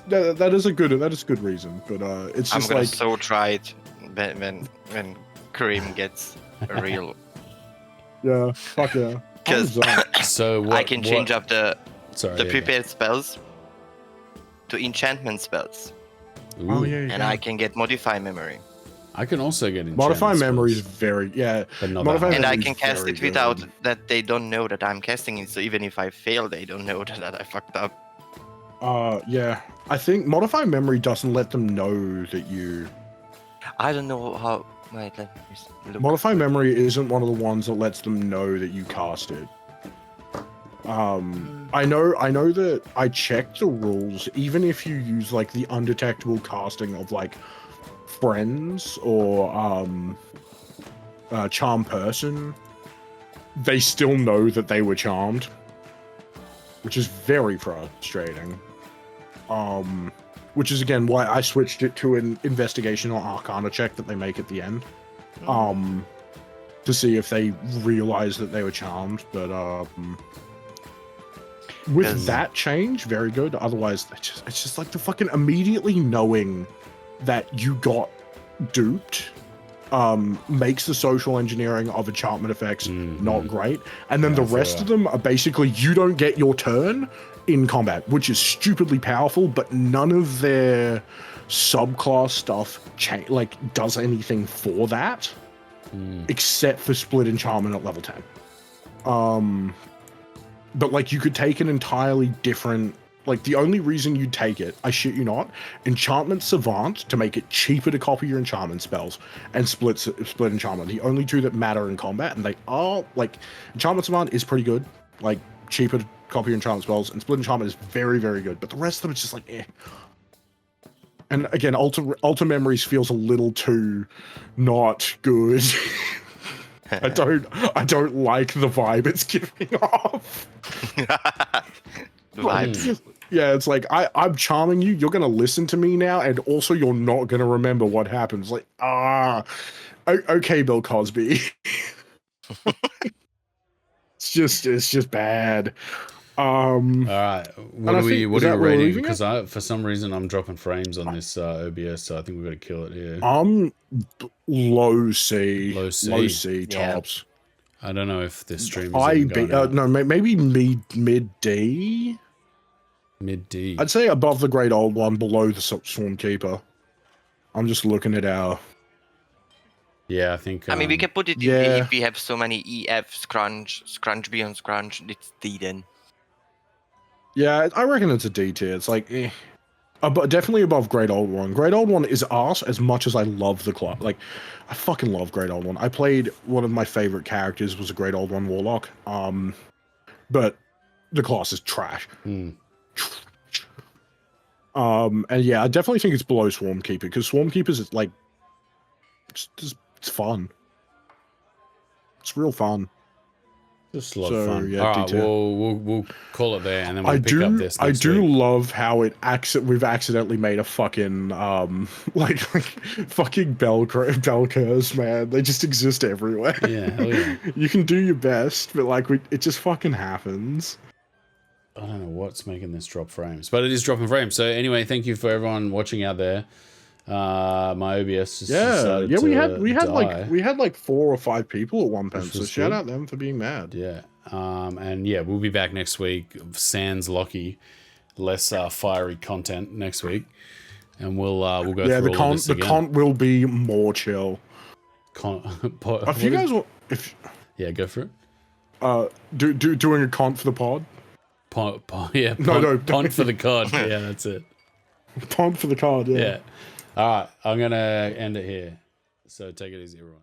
a good reason. But it's just I'm gonna like so try it when Kareem gets a real Yeah, fuck yeah. Because 100%. So what, I can change up the Sorry, prepared spells to enchantment spells, Ooh, Oh yeah, and I can get modify memory, I can also get modify enchantment memory is spells, very but not modify that and hard. I memory can is cast very it without good. that they don't know that I'm casting it. So even if I fail, they don't know that I fucked up. Yeah. I think modify memory doesn't let them know that you. I don't know how. Wait, let me look. Modify memory isn't one of the ones that lets them know that you cast it. I know that I checked the rules. Even if you use like the undetectable casting of like friends or charm person, they still know that they were charmed, which is very frustrating. Which is again why I switched it to an investigation or arcana check that they make at the end. To see if they realize that they were charmed, but with that change, very good. Otherwise, it's just like the fucking immediately knowing that you got duped makes the social engineering of enchantment effects not great. And then the rest of them are basically you don't get your turn in combat, which is stupidly powerful, but none of their subclass stuff does anything for that. Except for split enchantment at level 10. But like you could take an entirely different, like the only reason you'd take it, I shit you not, enchantment savant to make it cheaper to copy your enchantment spells, and split enchantment, the only two that matter in combat. And they are like enchantment savant is pretty good, like cheaper to copy your enchantment spells, and split enchantment is very, very good, but the rest of them is just like And again, alter memories feels a little too not good. I don't like the vibe it's giving off. Vibes. Yeah, it's like I'm charming you. You're gonna listen to me now, and also you're not gonna remember what happens. Like okay, Bill Cosby. it's just bad. All right, what are you rating? Because for some reason I'm dropping frames on this OBS, so I think we've got to kill it here. Low C Yeah. tops. I don't know if this stream is no, maybe mid D. Mid D. I'd say above the Great Old One, below the Swarmkeeper. I'm just looking at our. Yeah, I think. I mean, we can put it in D if we have so many EF, scrunch beyond scrunch. It's D then. Yeah, I reckon it's a D tier. It's like, definitely above Great Old One. Great Old One is arse as much as I love the class. Like, I fucking love Great Old One. I played one of my favorite characters was a Great Old One Warlock. But the class is trash. And yeah, I definitely think it's below Swarmkeeper because Swarmkeeper's is like, it's fun. It's real fun. Just a lot of fun. Yeah, all right, we'll call it there, and then we'll pick up this next week. week. Love how we've accidentally made a fucking like fucking bell curves, man. They just exist everywhere. Yeah, hell yeah. You can do your best, but like it just fucking happens. I don't know what's making this drop frames, but it is dropping frames. So anyway, thank you for everyone watching out there. My OBS just we had like 4 or 5 people at one point, so shout out them for being mad. Yeah. And yeah, we'll be back next week. Sans Lockie, less fiery content next week, and we'll go through all of this again. The con will be more chill. If you guys yeah, go for it. Doing a con for the pod. Pont for the cod. Yeah, that's it. Pont for the cod. Yeah. All right, I'm gonna end it here. So take it easy, everyone.